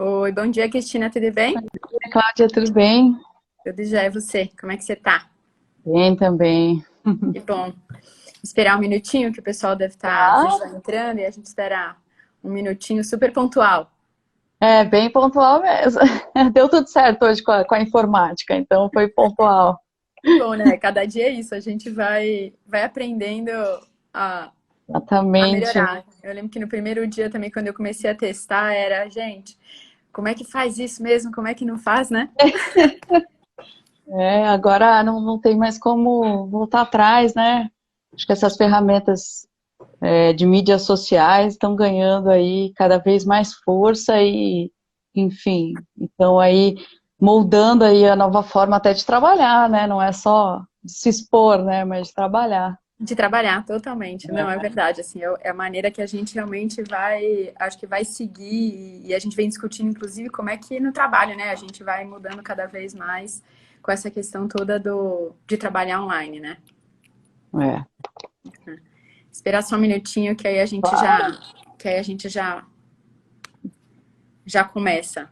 Oi, bom dia, Cristina, tudo bem? Oi, Cláudia, tudo bem? Tudo já, é você? Como é que você tá? Bem também. Que bom. Esperar um minutinho, que o pessoal deve estar, às vezes, Ah, vai entrando e a gente espera um minutinho super pontual. é bem pontual mesmo. Deu tudo certo hoje com a informática, então foi pontual. Que bom, né? Cada dia é isso, a gente vai aprendendo a, a Exatamente. melhorar. Eu lembro que no primeiro dia também, quando eu comecei a testar, era, gente, como é que faz isso mesmo? Como é que não faz, né? Agora não tem mais como voltar atrás, né? Acho que essas ferramentas de mídias sociais estão ganhando aí cada vez mais força e, enfim, então aí moldando aí a nova forma até de trabalhar, né? Não é só de se expor, né? Mas de trabalhar. De trabalhar, totalmente. Não, é verdade, assim, é a maneira que a gente realmente vai, acho que vai seguir, e a gente vem discutindo, inclusive, como é que no trabalho, né, a gente vai mudando cada vez mais com essa questão toda de trabalhar online, né? É. Esperar só um minutinho que aí a gente Claro. já começa.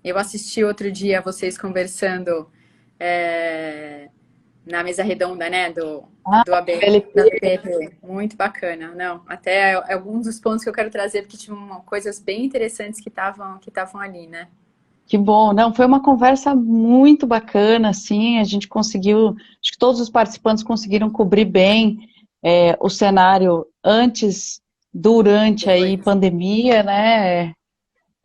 Eu assisti outro dia vocês conversando é, na mesa redonda, né, Ah, do AB, da VLT. BPP. Muito bacana. Não, até alguns dos pontos que eu quero trazer, porque tinham coisas bem interessantes que estavam ali, né? Que bom. Não, foi uma conversa muito bacana, assim, a gente conseguiu, acho que todos os participantes conseguiram cobrir bem o cenário antes, durante aí Depois. pandemia, né?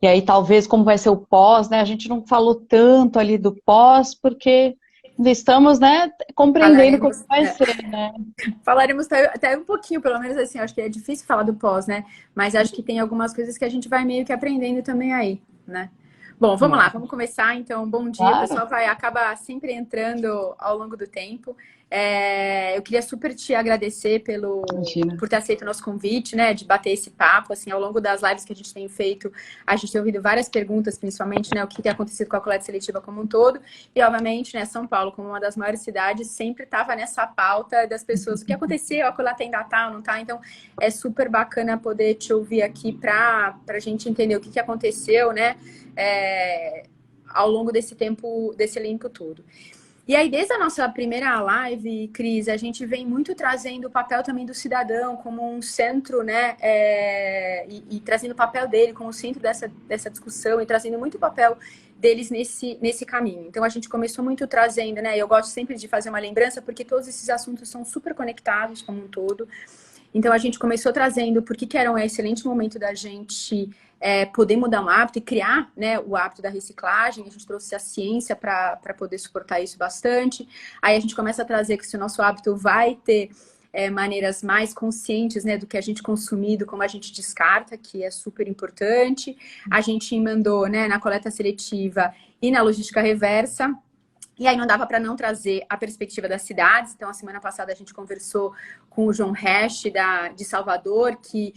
E aí talvez como vai ser o pós, né? A gente não falou tanto ali do pós, porque ainda estamos, né, compreendendo como Falaremos, vai ser, né? falaremos até um pouquinho, pelo menos assim, acho que é difícil falar do pós, né? Mas acho que tem algumas coisas que a gente vai meio que aprendendo também aí, né? Bom, vamos lá, É, vamos começar então. Bom dia, o claro, pessoal vai acaba sempre entrando ao longo do tempo. Eu queria super te agradecer imagina. por ter aceito o nosso convite, né, de bater esse papo, assim, ao longo das lives que a gente tem feito, a gente tem ouvido várias perguntas, principalmente, né, o que tem acontecido com a coleta seletiva como um todo, e obviamente, né, São Paulo, como uma das maiores cidades, sempre estava nessa pauta das pessoas, o que aconteceu, a coleta ainda tá ou não tá, então é super bacana poder te ouvir aqui para a gente entender o que aconteceu, né, é, ao longo desse tempo, desse elenco todo. E aí, desde a nossa primeira live, Cris, a gente vem muito trazendo o papel também do cidadão como um centro, né? E trazendo o papel dele como centro dessa discussão e trazendo muito o papel deles nesse caminho. Então, a gente começou muito trazendo, né? Eu gosto sempre de fazer uma lembrança, porque todos esses assuntos são super conectados como um todo. Então, a gente começou trazendo por que era um excelente momento da gente poder mudar um hábito e criar, né, o hábito da reciclagem. A gente trouxe a ciência para poder suportar isso bastante. Aí a gente começa a trazer que se o nosso hábito vai ter maneiras mais conscientes, né, do que a gente consumir, do como a gente descarta, que é super importante. A gente mandou, né, na coleta seletiva e na logística reversa. E aí não dava para não trazer a perspectiva das cidades. Então, a semana passada a gente conversou com o João Resch, de Salvador, que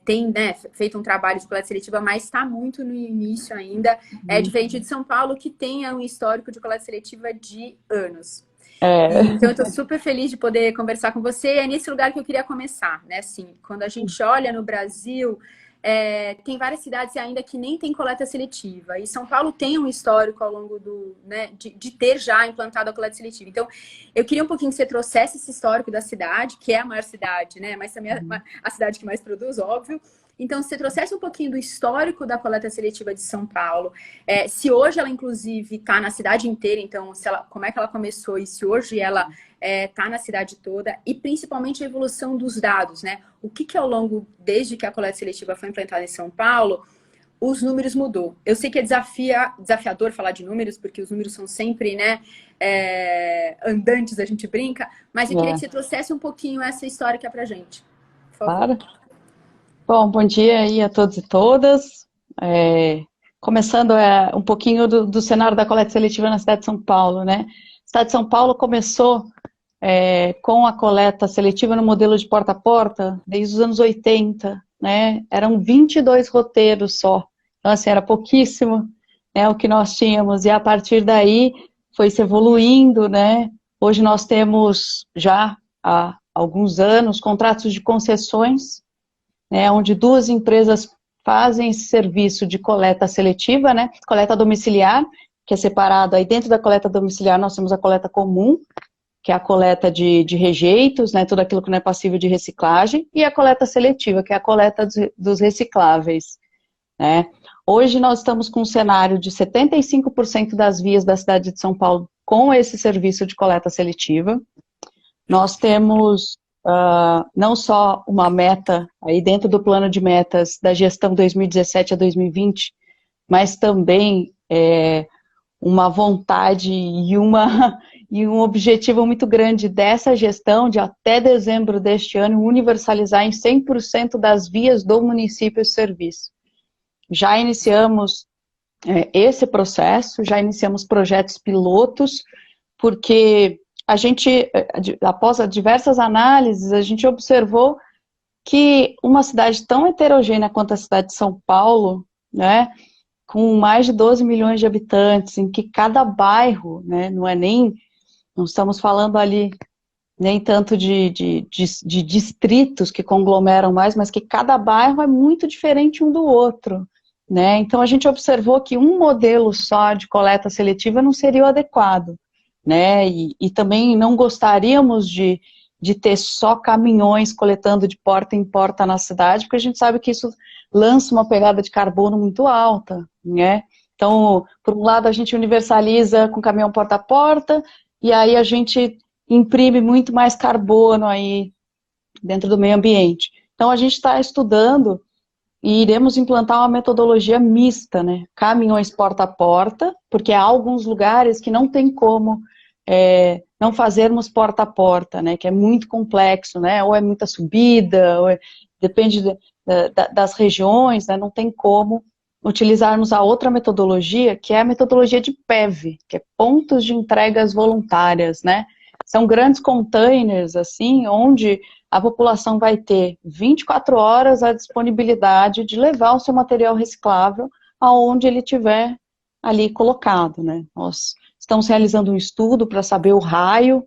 tem, né, feito um trabalho de coleta seletiva, mas está muito no início ainda. É diferente de São Paulo, que tem um histórico de coleta seletiva de anos. E, É, então, eu estou super feliz de poder conversar com você. É nesse lugar que eu queria começar, né? Assim, quando a gente olha no Brasil, tem várias cidades ainda que nem tem coleta seletiva. E São Paulo tem um histórico ao longo né, de ter já implantado a coleta seletiva. Então, eu queria um pouquinho que você trouxesse esse histórico da cidade, que é a maior cidade, né? Mas também é a cidade que mais produz, óbvio. Então, se você trouxesse um pouquinho do histórico da coleta seletiva de São Paulo, se hoje ela, inclusive, está na cidade inteira, então, como é que ela começou e se hoje ela está na cidade toda, e principalmente a evolução dos dados, né? O que ao longo, desde que a coleta seletiva foi implantada em São Paulo, os números mudou. Eu sei que é desafiador falar de números, porque os números são sempre, né, andantes, a gente brinca, mas eu queria que é, você trouxesse um pouquinho essa histórica pra gente, por favor. claro. Bom, bom dia aí a todos e todas. Começando um pouquinho do cenário da coleta seletiva na cidade de São Paulo, né? A cidade de São Paulo começou com a coleta seletiva no modelo de porta a porta desde os anos 80, né? Eram 22 roteiros só. Então, assim, era pouquíssimo, né, o que nós tínhamos. E a partir daí foi se evoluindo, né? Hoje nós temos já alguns anos, contratos de concessões, né, onde duas empresas fazem esse serviço de coleta seletiva, né, coleta domiciliar, que é separado, aí dentro da coleta domiciliar nós temos a coleta comum, que é a coleta de rejeitos, né, tudo aquilo que não é passível de reciclagem, e a coleta seletiva, que é a coleta dos recicláveis, né. Hoje nós estamos com um cenário de 75% das vias da cidade de São Paulo com esse serviço de coleta seletiva. Nós temos não só uma meta aí dentro do plano de metas da gestão 2017 a 2020, mas também uma vontade e um objetivo muito grande dessa gestão de até dezembro deste ano universalizar em 100% das vias do município esse serviço. Já iniciamos esse processo, já iniciamos projetos pilotos, porque a gente, após diversas análises, a gente observou que uma cidade tão heterogênea quanto a cidade de São Paulo, né, com mais de 12 milhões de habitantes, em que cada bairro, né, não estamos falando ali nem tanto de distritos que conglomeram mais, mas que cada bairro é muito diferente um do outro, né? Então a gente observou que um modelo só de coleta seletiva não seria o adequado, né? E também não gostaríamos de ter só caminhões coletando de porta em porta na cidade, porque a gente sabe que isso lança uma pegada de carbono muito alta, né? Então, por um lado a gente universaliza com caminhão porta a porta, e aí a gente imprime muito mais carbono aí dentro do meio ambiente. Então a gente está estudando e iremos implantar uma metodologia mista, né? Caminhões porta a porta, porque há alguns lugares que não tem como não fazermos porta a porta, né? Que é muito complexo, né? Ou é muita subida, depende das regiões, né? Não tem como utilizarmos a outra metodologia, que é a metodologia de PEV, que é pontos de entregas voluntárias, né? São grandes containers, assim, onde a população vai ter 24 horas a disponibilidade de levar o seu material reciclável aonde ele estiver ali colocado, né? Nós estamos realizando um estudo para saber o raio,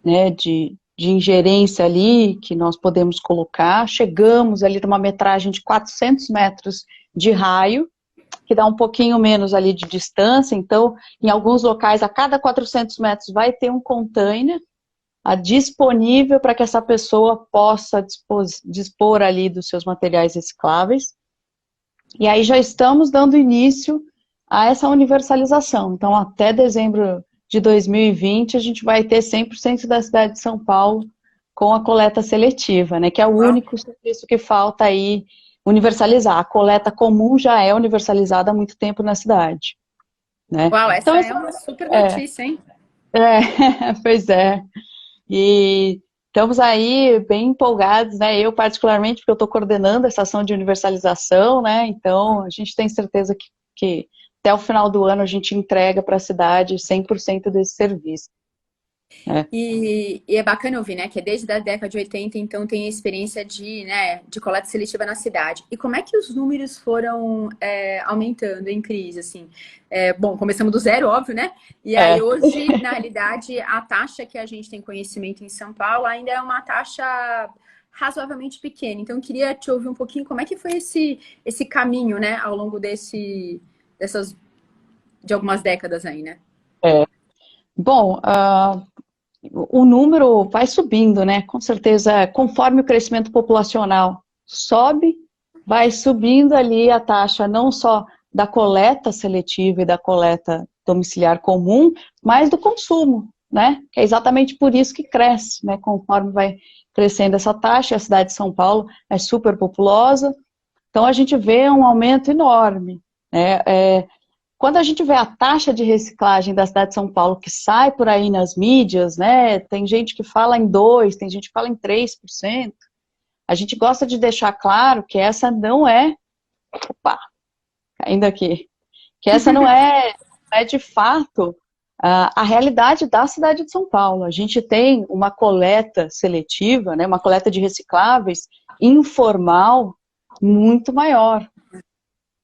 né, de ingerência ali que nós podemos colocar. Chegamos ali numa metragem de 400 metros de raio, que dá um pouquinho menos ali de distância. Então, em alguns locais, a cada 400 metros vai ter um container disponível para que essa pessoa possa dispor ali dos seus materiais recicláveis. E aí já estamos dando início a essa universalização. Então, até dezembro de 2020, a gente vai ter 100% da cidade de São Paulo com a coleta seletiva, né, que é o único serviço que falta aí universalizar. A coleta comum já é universalizada há muito tempo na cidade, né? Uau, essa então, é uma super notícia, hein? Pois é. E estamos aí bem empolgados, né? Eu particularmente, porque eu estou coordenando essa ação de universalização, né? Então, a gente tem certeza que até o final do ano a gente entrega para a cidade 100% desse serviço. E é bacana ouvir, né, que é desde a década de 80, então tem a experiência de coleta seletiva na cidade. E como é que os números foram aumentando em crise, assim? Bom, começamos do zero, óbvio, né? E aí hoje, na realidade, a taxa que a gente tem conhecimento em São Paulo ainda é uma taxa razoavelmente pequena. Então, eu queria te ouvir um pouquinho como é que foi esse caminho, né, ao longo de algumas décadas aí, né? Bom, o número vai subindo, né? Com certeza, conforme o crescimento populacional sobe, vai subindo ali a taxa não só da coleta seletiva e da coleta domiciliar comum, mas do consumo, né? Que é exatamente por isso que cresce, né? Conforme vai crescendo essa taxa, a cidade de São Paulo é super populosa, então a gente vê um aumento enorme, né? Quando a gente vê a taxa de reciclagem da cidade de São Paulo que sai por aí nas mídias, né, tem gente que fala em 2%, tem gente que fala em 3%, a gente gosta de deixar claro que essa não é, caindo aqui, que essa não é de fato a realidade da cidade de São Paulo. A gente tem uma coleta seletiva, né, uma coleta de recicláveis informal muito maior,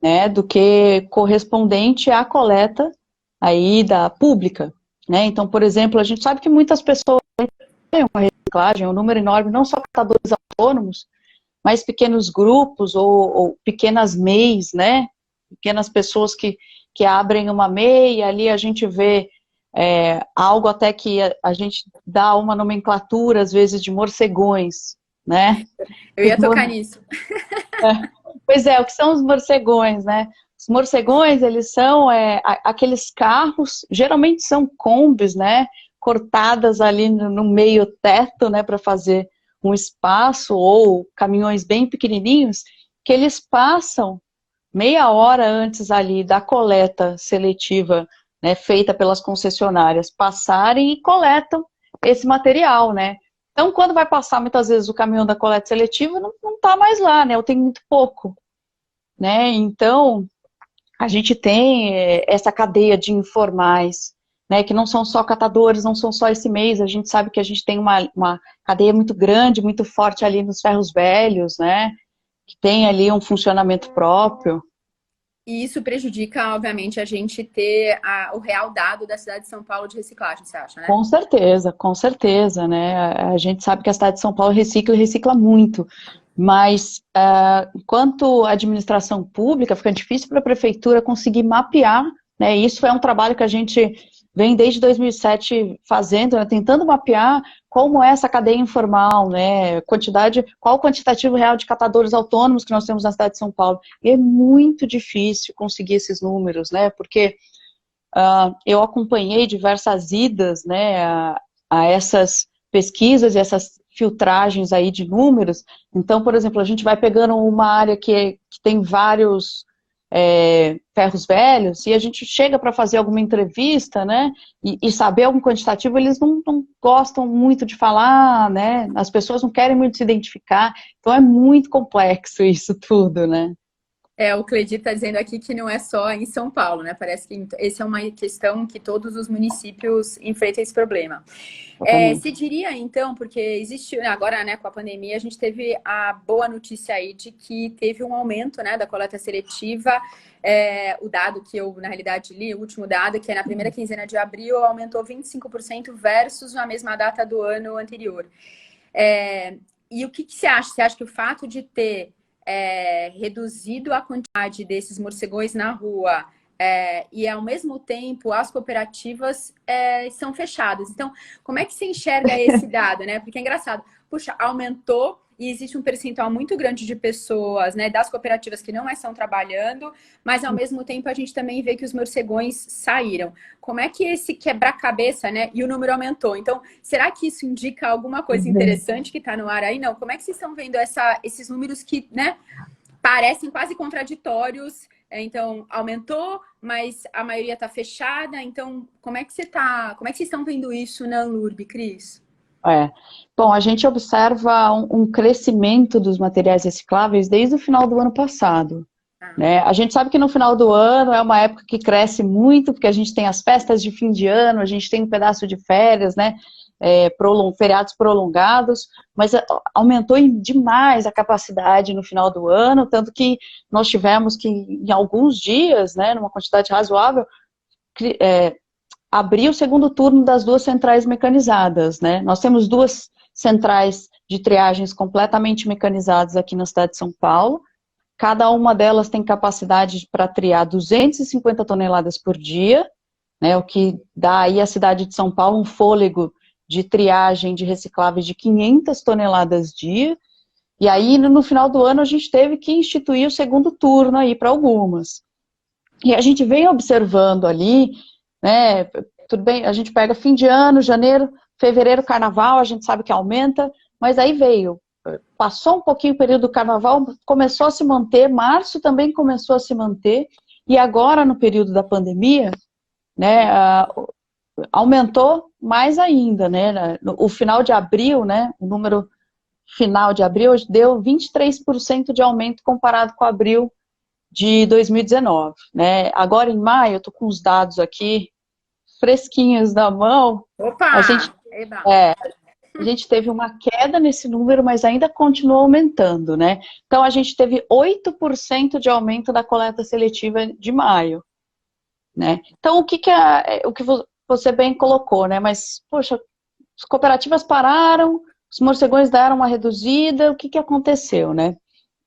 né, do que correspondente à coleta aí da pública, né? Então, por exemplo, a gente sabe que muitas pessoas têm uma reciclagem, é um número enorme, não só catadores autônomos, mas pequenos grupos ou pequenas MEIs, né? Pequenas pessoas que abrem uma MEI, e ali a gente vê algo até que a gente dá uma nomenclatura, às vezes, de morcegões, né? Eu ia tocar nisso. Pois é, o que são os morcegões, né? Os morcegões, eles são aqueles carros, geralmente são combis, né? Cortadas ali no meio teto, né? Para fazer um espaço, ou caminhões bem pequenininhos, que eles passam meia hora antes ali da coleta seletiva, né? Feita pelas concessionárias, passarem e coletam esse material, né? Então, quando vai passar, muitas vezes, o caminhão da coleta seletiva, não está mais lá, né? Ou tem muito pouco, né? Então, a gente tem essa cadeia de informais, né? Que não são só catadores, não são só esse mês. A gente sabe que a gente tem uma cadeia muito grande, muito forte ali nos ferros velhos, né? Que tem ali um funcionamento próprio. E isso prejudica, obviamente, a gente ter o real dado da cidade de São Paulo de reciclagem, você acha, né? Com certeza, né? A gente sabe que a cidade de São Paulo recicla e recicla muito, mas enquanto administração pública, fica difícil para a prefeitura conseguir mapear, né? Isso é um trabalho que a gente vem desde 2007 fazendo, né? Tentando mapear como é essa cadeia informal, né? Qual o quantitativo real de catadores autônomos que nós temos na cidade de São Paulo. E é muito difícil conseguir esses números, né? Porque eu acompanhei diversas idas, né, a essas pesquisas e essas filtragens aí de números. Então, por exemplo, a gente vai pegando uma área que tem vários ferros velhos, e a gente chega para fazer alguma entrevista, né, e saber algum quantitativo, eles não gostam muito de falar, né, as pessoas não querem muito se identificar, então é muito complexo isso tudo, né. O Cledir está dizendo aqui que não é só em São Paulo, né? Parece que essa é uma questão que todos os municípios enfrentam esse problema. Se diria, então, porque existe agora, né, com a pandemia, a gente teve a boa notícia aí de que teve um aumento, né, da coleta seletiva. O dado que eu, na realidade, li, o último dado, que é na primeira quinzena de abril, aumentou 25% versus na mesma data do ano anterior. E o que você acha? Você acha que o fato de ter reduzido a quantidade desses morcegões na rua e, ao mesmo tempo, as cooperativas são fechadas. Então, como é que você enxerga esse dado, né? Porque é engraçado. Puxa, aumentou e existe um percentual muito grande de pessoas, né, das cooperativas que não estão trabalhando, mas, ao mesmo tempo, a gente também vê que os morcegões saíram. Como é que esse quebra-cabeça, né, e o número aumentou? Então, será que isso indica alguma coisa interessante que está no ar aí? Não. Como é que vocês estão vendo esses números que, né, parecem quase contraditórios? Então, aumentou, mas a maioria está fechada. Então, como é que vocês estão vendo isso na Anlurb, Cris? Bom, a gente observa um crescimento dos materiais recicláveis desde o final do ano passado, né? A gente sabe que no final do ano é uma época que cresce muito, porque a gente tem as festas de fim de ano, a gente tem um pedaço de férias, né? Feriados prolongados, mas aumentou demais a capacidade no final do ano, tanto que nós tivemos que, em alguns dias, né, numa quantidade razoável, abrir o segundo turno das 2 centrais mecanizadas, né? Nós temos 2 centrais de triagens completamente mecanizadas aqui na cidade de São Paulo. Cada uma delas tem capacidade para triar 250 toneladas por dia, né? O que dá aí à cidade de São Paulo um fôlego de triagem de recicláveis de 500 toneladas dia. E aí, no final do ano, a gente teve que instituir o segundo turno aí para algumas. E a gente vem observando ali, né, tudo bem, a gente pega fim de ano, janeiro, fevereiro, carnaval, a gente sabe que aumenta, mas aí passou um pouquinho o período do carnaval, começou a se manter, março também começou a se manter, e agora no período da pandemia, né, aumentou mais ainda, né, o final de abril, né, o número final de abril deu 23% de aumento comparado com abril de 2019, né? Agora em maio, eu tô com os dados aqui fresquinhos na mão. Opa! A gente teve uma queda nesse número, mas ainda continua aumentando, né? Então a gente teve 8% de aumento da coleta seletiva de maio, né? Então o que você bem colocou, né? Mas poxa, as cooperativas pararam, os morcegões deram uma reduzida, o que aconteceu, né?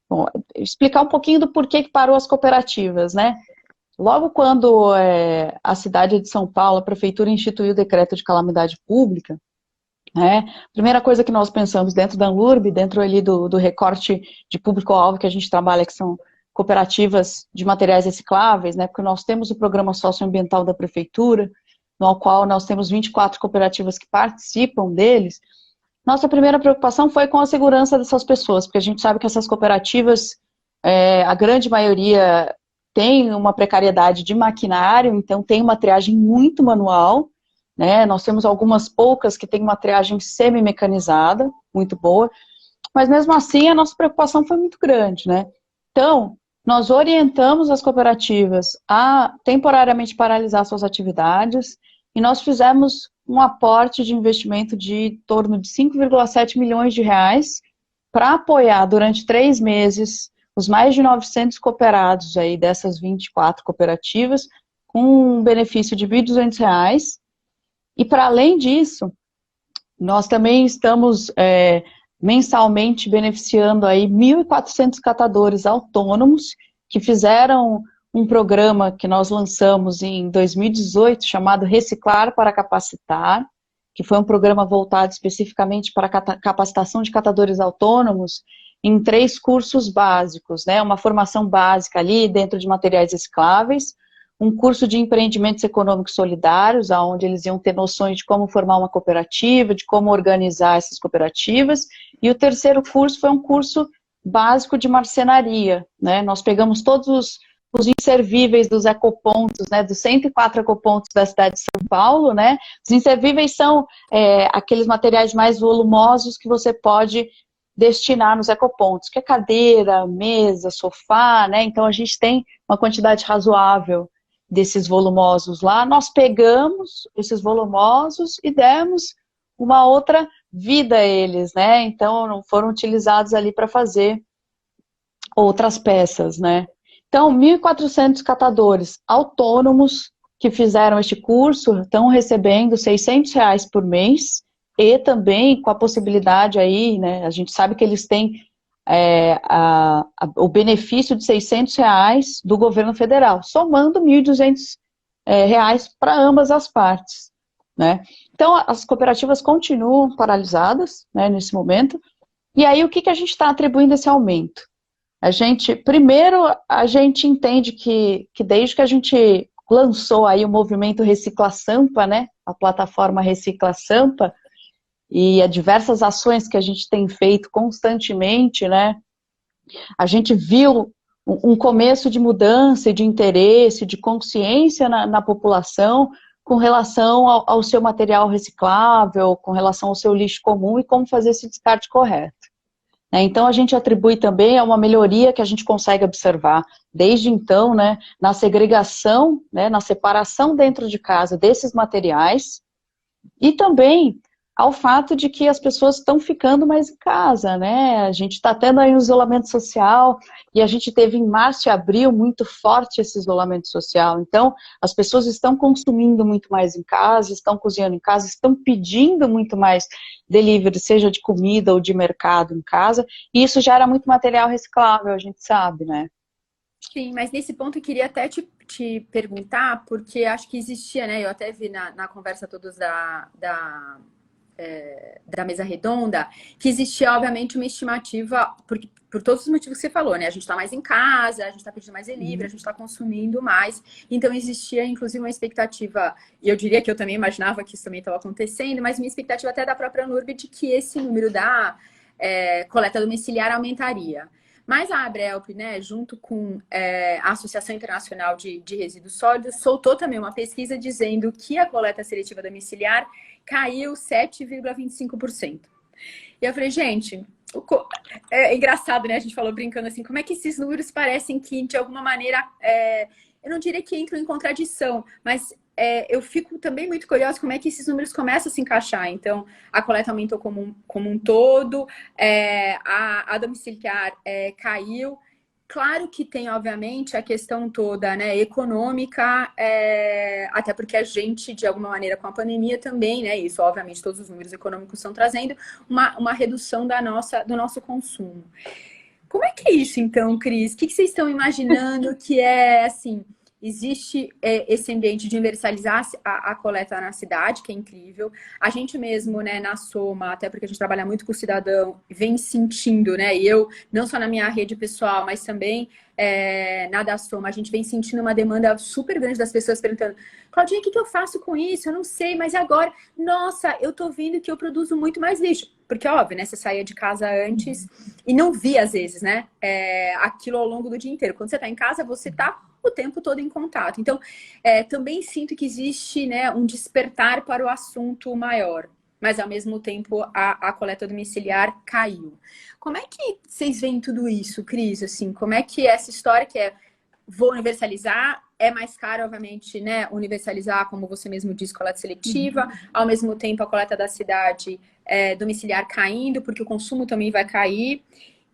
Bom, explicar um pouquinho do porquê que parou as cooperativas, né? Logo quando a cidade de São Paulo, a prefeitura instituiu o decreto de calamidade pública, né? A primeira coisa que nós pensamos dentro da Anlurb, dentro ali do recorte de público-alvo que a gente trabalha, que são cooperativas de materiais recicláveis, né? Porque nós temos o programa socioambiental da prefeitura, no qual nós temos 24 cooperativas que participam deles. Nossa primeira preocupação foi com a segurança dessas pessoas, porque a gente sabe que essas cooperativas, a grande maioria tem uma precariedade de maquinário, então tem uma triagem muito manual, né? Nós temos algumas poucas que têm uma triagem semi-mecanizada, muito boa, mas mesmo assim a nossa preocupação foi muito grande, né? Então, nós orientamos as cooperativas a temporariamente paralisar suas atividades e nós fizemos um aporte de investimento de em torno de 5,7 milhões de reais para apoiar durante 3 meses os mais de 900 cooperados aí dessas 24 cooperativas com um benefício de R$ 1.200. E para além disso, nós também estamos mensalmente beneficiando aí 1.400 catadores autônomos que fizeram um programa que nós lançamos em 2018 chamado Reciclar para Capacitar, que foi um programa voltado especificamente para a capacitação de catadores autônomos em 3 cursos básicos, né? Uma formação básica ali dentro de materiais recicláveis, um curso de empreendimentos econômicos solidários, onde eles iam ter noções de como formar uma cooperativa, de como organizar essas cooperativas, e o terceiro curso foi um curso básico de marcenaria, né? Nós pegamos todos os inservíveis dos ecopontos, né, dos 104 ecopontos da cidade de São Paulo, né? Os inservíveis são aqueles materiais mais volumosos que você pode destinar nos ecopontos, que é cadeira, mesa, sofá, né? Então a gente tem uma quantidade razoável desses volumosos lá. Nós pegamos esses volumosos e demos uma outra vida a eles, né? Então não foram utilizados ali para fazer outras peças, né? Então, 1.400 catadores autônomos que fizeram este curso estão recebendo R$ 600 por mês e também com a possibilidade aí, né, a gente sabe que eles têm o benefício de R$ 600 do governo federal, somando R$ 1.200 para ambas as partes, né? Então, as cooperativas continuam paralisadas, né, nesse momento, e aí o que a gente está atribuindo esse aumento? Primeiro, a gente entende que desde que a gente lançou aí o movimento Recicla Sampa, né, a plataforma Recicla Sampa, e as diversas ações que a gente tem feito constantemente, né, a gente viu um começo de mudança, de interesse, de consciência na população com relação ao seu material reciclável, com relação ao seu lixo comum e como fazer esse descarte correto. Então, a gente atribui também a uma melhoria que a gente consegue observar desde então, né, na segregação, né, na separação dentro de casa desses materiais e também ao fato de que as pessoas estão ficando mais em casa, né? A gente está tendo aí um isolamento social e a gente teve em março e abril muito forte esse isolamento social. Então, as pessoas estão consumindo muito mais em casa, estão cozinhando em casa, estão pedindo muito mais delivery, seja de comida ou de mercado em casa, e isso gera muito material reciclável, a gente sabe, né? Sim, mas nesse ponto eu queria até te perguntar, porque acho que existia, né? Eu até vi na conversa todos da mesa redonda, que existia, obviamente, uma estimativa, por todos os motivos que você falou, né? A gente está mais em casa, a gente está pedindo mais delivery, a gente está consumindo mais. Então, existia, inclusive, uma expectativa, e eu diria que eu também imaginava que isso também estava acontecendo, mas minha expectativa até da própria Anlurb de que esse número da coleta domiciliar aumentaria. Mas a Abrelp, né, junto com a Associação Internacional de Resíduos Sólidos, soltou também uma pesquisa dizendo que a coleta seletiva domiciliar caiu 7,25%. E eu falei, gente, é engraçado, né? A gente falou brincando assim, como é que esses números parecem que, de alguma maneira, eu não diria que entram em contradição, mas eu fico também muito curiosa como é que esses números começam a se encaixar. Então, a coleta aumentou como um todo, a domiciliar caiu. claro que tem, obviamente, a questão toda, né, econômica, até porque a gente, de alguma maneira, com a pandemia também, né, isso, obviamente, todos os números econômicos estão trazendo uma redução do nosso consumo. Como é que é isso, então, Cris? O que vocês estão imaginando que é, assim, existe esse ambiente de universalizar a coleta na cidade, que é incrível. A gente mesmo, né, na Soma, até porque a gente trabalha muito com o cidadão, vem sentindo, né, e eu, não só na minha rede pessoal, mas também na da Soma, a gente vem sentindo uma demanda super grande das pessoas perguntando: Claudinha, o que eu faço com isso? Eu não sei, mas agora, nossa, eu tô vendo que eu produzo muito mais lixo. Porque, óbvio, né, você saía de casa antes e não via, às vezes, né, aquilo ao longo do dia inteiro. Quando você tá em casa, você tá o tempo todo em contato. Então, também sinto que existe, né, um despertar para o assunto maior, mas ao mesmo tempo a coleta domiciliar caiu. Como é que vocês veem tudo isso, Cris? Assim, como é que essa história que vou universalizar, é mais caro, obviamente, né, universalizar, como você mesmo disse, coleta seletiva, ao mesmo tempo a coleta da cidade domiciliar caindo, porque o consumo também vai cair,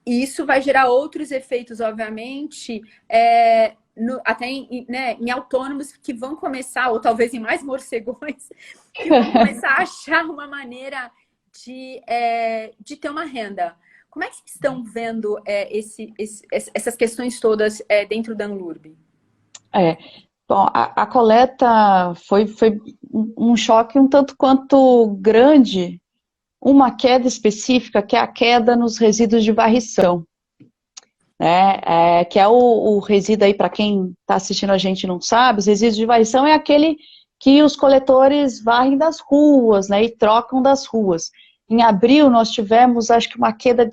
e isso vai gerar outros efeitos, obviamente, até né, em autônomos que vão começar, ou talvez em mais morcegões, que vão começar a achar uma maneira de ter uma renda. Como é que vocês estão vendo essas questões todas dentro da Anlurb? Bom, a coleta foi um choque um tanto quanto grande, uma queda específica, que é a queda nos resíduos de varrição. Né, que é o resíduo aí, para quem está assistindo a gente e não sabe, os resíduos de varrição é aquele que os coletores varrem das ruas, né, e trocam das ruas. Em abril nós tivemos, acho que uma queda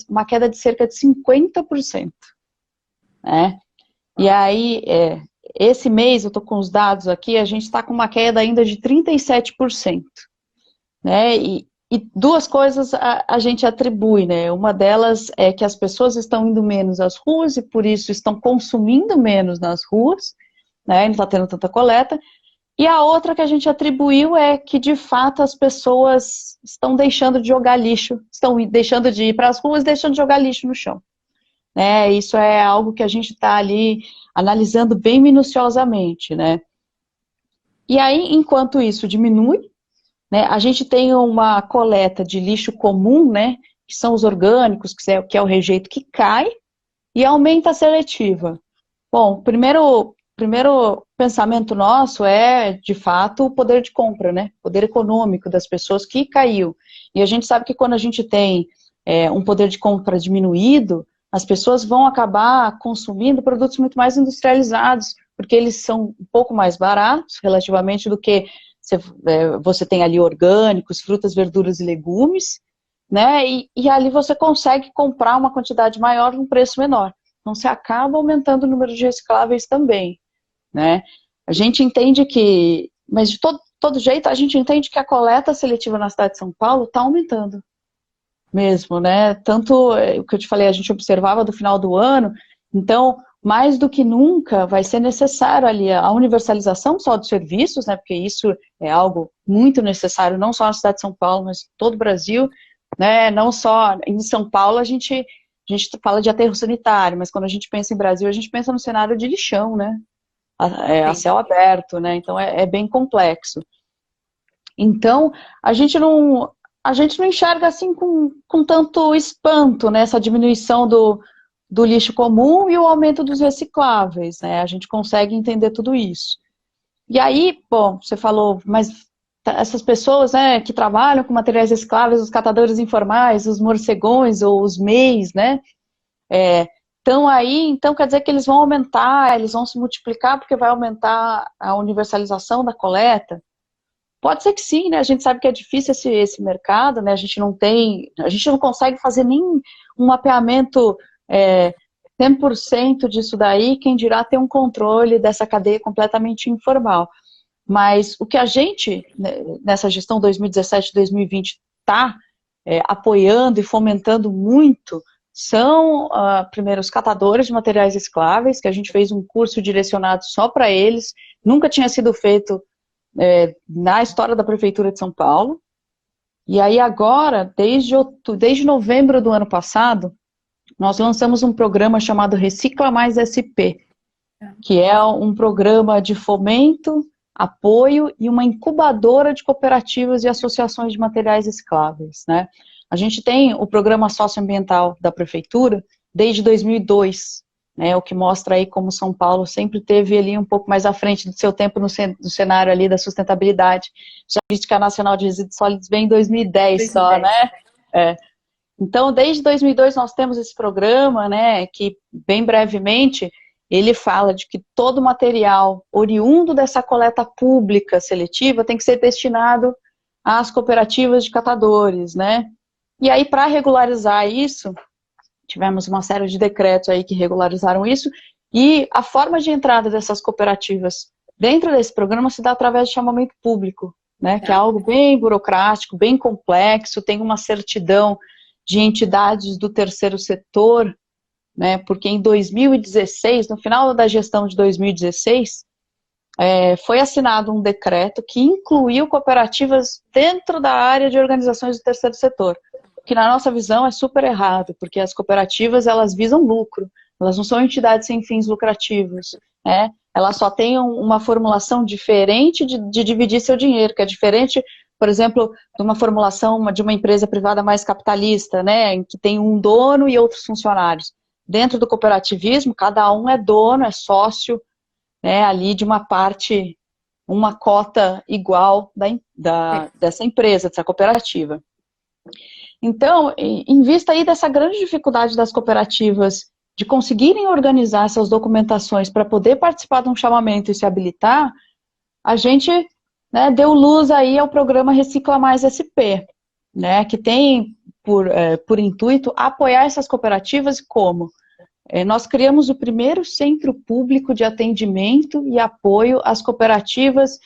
de cerca de 50%. Né? E aí, esse mês, eu estou com os dados aqui, a gente está com uma queda ainda de 37%. Né? E duas coisas a gente atribui, né? Uma delas é que as pessoas estão indo menos às ruas e por isso estão consumindo menos nas ruas, né? Não está tendo tanta coleta. E a outra que a gente atribuiu é que, de fato, as pessoas estão deixando de jogar lixo, estão deixando de ir para as ruas, deixando de jogar lixo no chão. Né? Isso é algo que a gente está ali analisando bem minuciosamente, né? E aí, enquanto isso diminui, né, a gente tem uma coleta de lixo comum, né, que são os orgânicos, que é o rejeito que cai, e aumenta a seletiva. Bom, primeiro pensamento nosso é, de fato, o poder de compra, né, poder econômico das pessoas que caiu. E a gente sabe que quando a gente tem um poder de compra diminuído, as pessoas vão acabar consumindo produtos muito mais industrializados, porque eles são um pouco mais baratos, relativamente, do que você tem ali orgânicos, frutas, verduras e legumes, né? E ali você consegue comprar uma quantidade maior num preço menor. Então, você acaba aumentando o número de recicláveis também, né? A gente entende que, mas de todo jeito, a gente entende que a coleta seletiva na cidade de São Paulo está aumentando mesmo, né? Tanto o que eu te falei, a gente observava do final do ano, então, mais do que nunca, vai ser necessário ali a universalização só dos serviços, né? Porque isso é algo muito necessário, não só na cidade de São Paulo, mas em todo o Brasil, né? Não só em São Paulo, a gente fala de aterro sanitário, mas quando a gente pensa em Brasil, a gente pensa no cenário de lixão, né? A céu aberto, né? Então, é bem complexo. Então, a gente não enxerga assim com tanto espanto, né, essa diminuição do lixo comum e o aumento dos recicláveis, né, a gente consegue entender tudo isso. E aí, bom, você falou, mas essas pessoas, né, que trabalham com materiais recicláveis, os catadores informais, os morcegões ou os MEIs, né, estão aí, então quer dizer que eles vão aumentar, eles vão se multiplicar porque vai aumentar a universalização da coleta? Pode ser que sim, né? A gente sabe que é difícil esse mercado, né? A gente não consegue fazer nem um mapeamento 100% disso daí, quem dirá ter um controle dessa cadeia completamente informal. Mas o que a gente, nessa gestão 2017-2020, está apoiando e fomentando muito são, primeiro, os catadores de materiais recicláveis, que a gente fez um curso direcionado só para eles, nunca tinha sido feito na história da Prefeitura de São Paulo. E aí agora, desde novembro do ano passado, nós lançamos um programa chamado Recicla Mais SP, que é um programa de fomento, apoio e uma incubadora de cooperativas e associações de materiais recicláveis, né? A gente tem o programa socioambiental da prefeitura desde 2002, né, o que mostra aí como São Paulo sempre teve ali um pouco mais à frente do seu tempo no cenário ali da sustentabilidade. Já a Política Nacional de Resíduos Sólidos vem em 2010 só, né? Então, desde 2002 nós temos esse programa, né, que bem brevemente ele fala de que todo material oriundo dessa coleta pública seletiva tem que ser destinado às cooperativas de catadores, né? E aí, para regularizar isso, tivemos uma série de decretos aí que regularizaram isso, e a forma de entrada dessas cooperativas dentro desse programa se dá através de chamamento público, né? Que é algo bem burocrático, bem complexo, tem uma certidão de entidades do terceiro setor, né, porque em 2016, no final da gestão de 2016, foi assinado um decreto que incluiu cooperativas dentro da área de organizações do terceiro setor, que na nossa visão é super errado, porque as cooperativas elas visam lucro, elas não são entidades sem fins lucrativos, né? Elas só têm uma formulação diferente de dividir seu dinheiro, que é diferente, por exemplo, de uma formulação de uma empresa privada mais capitalista, né, em que tem um dono e outros funcionários. Dentro do cooperativismo, cada um é dono, é sócio, né, ali de uma parte, uma cota igual dessa empresa, dessa cooperativa. Então, em vista aí dessa grande dificuldade das cooperativas de conseguirem organizar essas documentações para poder participar de um chamamento e se habilitar, a gente, né, deu luz aí ao programa Recicla Mais SP, né, que tem por intuito apoiar essas cooperativas como? Nós criamos o primeiro centro público de atendimento e apoio às cooperativas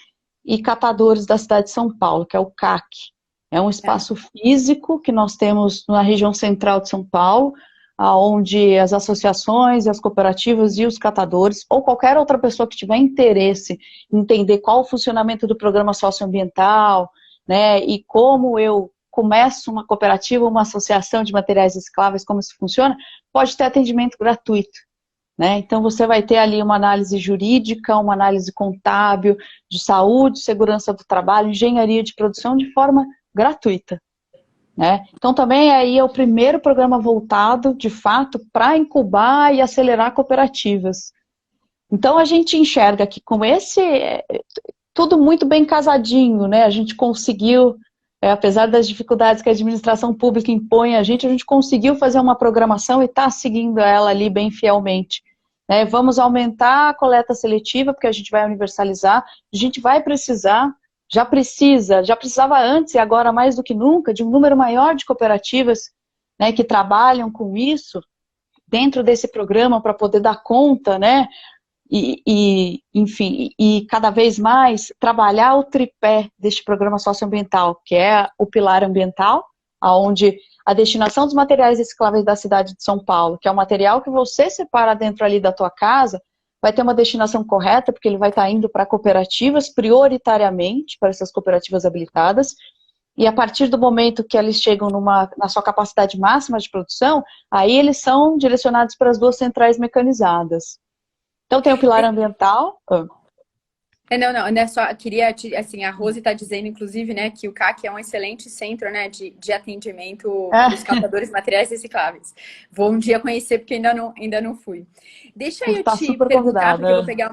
e catadores da cidade de São Paulo, que é o CAC. É um espaço físico que nós temos na região central de São Paulo, onde as associações, as cooperativas e os catadores, ou qualquer outra pessoa que tiver interesse em entender qual o funcionamento do programa socioambiental, né, e como eu começo uma cooperativa, uma associação de materiais recicláveis, como isso funciona, pode ter atendimento gratuito, né? Então você vai ter ali uma análise jurídica, uma análise contábil, de saúde, segurança do trabalho, engenharia de produção de forma gratuita, né? Então também aí é o primeiro programa voltado, de fato, para incubar e acelerar cooperativas. Então a gente enxerga que com tudo muito bem casadinho, né? A gente conseguiu, apesar das dificuldades que a administração pública impõe a gente conseguiu fazer uma programação e está seguindo ela ali bem fielmente. Vamos aumentar a coleta seletiva, porque a gente vai universalizar, a gente vai precisar, já precisava antes e agora mais do que nunca, de um número maior de cooperativas, né, que trabalham com isso dentro desse programa para poder dar conta, né, enfim, e cada vez mais trabalhar o tripé deste programa socioambiental, que é o pilar ambiental, onde a destinação dos materiais recicláveis da cidade de São Paulo, que é o material que você separa dentro ali da tua casa, vai ter uma destinação correta, porque ele vai estar indo para cooperativas, prioritariamente, para essas cooperativas habilitadas, e a partir do momento que eles chegam na sua capacidade máxima de produção, aí eles são direcionados para as 2 centrais mecanizadas. Então tem o pilar ambiental. Não, só queria, assim, a Rose está dizendo, inclusive, né, que o CAC é um excelente centro, né, de atendimento para os catadores de materiais recicláveis. Vou um dia conhecer, porque ainda não fui. Deixa eu tá te perguntar, porque eu vou convidada. pegar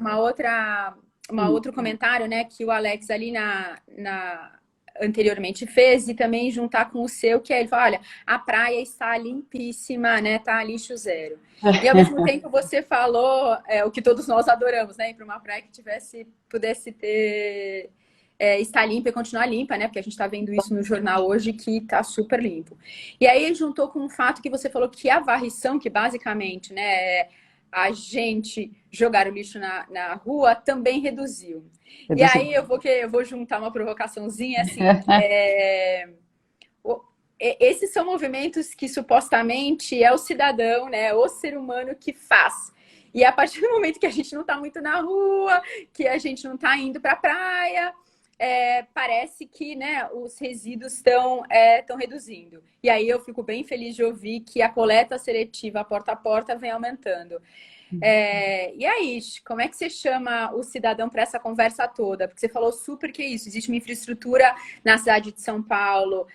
outro comentário, né, que o Alex ali anteriormente fez, e também juntar com o seu, que é ele fala, olha, a praia está limpíssima, né, tá lixo zero. E ao mesmo tempo você falou o que todos nós adoramos, né, ir para uma praia que pudesse ter, estar limpa e continuar limpa, né, porque a gente está vendo isso no jornal hoje, que está super limpo. E aí juntou com o fato que você falou que a varrição, que basicamente, né, a gente jogar o lixo na rua, também reduziu. E aí eu vou juntar uma provocaçãozinha, assim, esses são movimentos que supostamente é o cidadão, né, o ser humano que faz. E a partir do momento que a gente não está muito na rua, que a gente não está indo para a praia, parece que, né, os resíduos estão reduzindo. E aí eu fico bem feliz de ouvir que a coleta seletiva porta a porta vem aumentando. E aí, como é que você chama o cidadão para essa conversa toda? Porque você falou super que é isso, existe uma infraestrutura na cidade de São Paulo,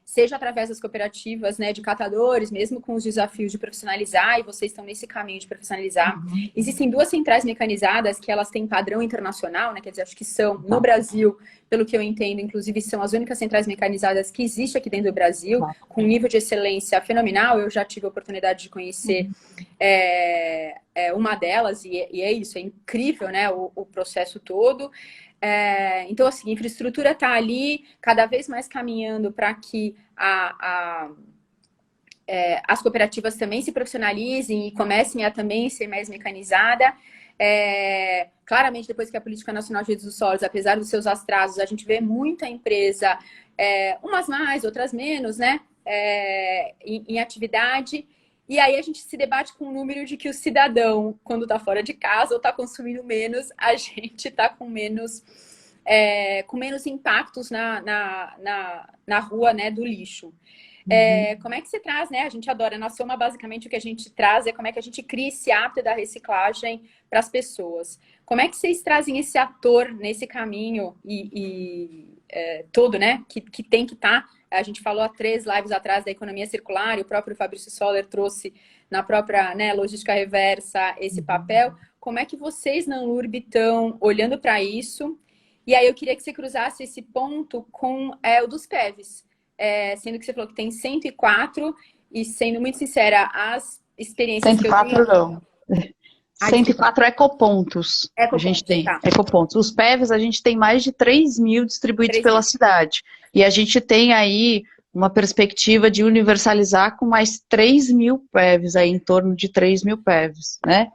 seja através das cooperativas, né, de catadores, mesmo com os desafios de profissionalizar, e vocês estão nesse caminho de profissionalizar. Existem 2 centrais mecanizadas que elas têm padrão internacional, né, quer dizer, acho que são, no Brasil, pelo que eu entendo, inclusive são as únicas centrais mecanizadas que existem aqui dentro do Brasil, com um nível de excelência fenomenal. Eu já tive a oportunidade de conhecer uma delas, e é isso, é incrível, né, o processo todo. Então, assim, a infraestrutura está ali, cada vez mais caminhando para que as cooperativas também se profissionalizem e comecem a também ser mais mecanizada. Claramente, depois que a Política Nacional de Resíduos Sólidos, apesar dos seus atrasos, a gente vê muita empresa, umas mais, outras menos, né, em atividade. E aí a gente se debate com o número de que o cidadão, quando está fora de casa ou está consumindo menos, a gente está com menos impactos na rua, né, do lixo. Como é que se traz, né? A gente adora, na Soma, basicamente o que a gente traz é como é que a gente cria esse hábito da reciclagem para as pessoas. Como é que vocês trazem esse ator nesse caminho todo, né? Que tem que estar. A gente falou há 3 lives atrás da economia circular, e o próprio Fabrício Soller trouxe na própria, né, logística reversa esse papel. Como é que vocês na Anlurb estão olhando para isso? E aí eu queria que você cruzasse esse ponto com o dos PEVs. Sendo que você falou que tem 104, e sendo muito sincera, as experiências 104 que eu tenho... não. 104 ecopontos. A gente tem ecopontos. Os PEVs, a gente tem mais de 3.000 distribuídos pela cidade. E a gente tem aí uma perspectiva de universalizar com mais 3.000 PEVs, aí em torno de 3.000 PEVs, né?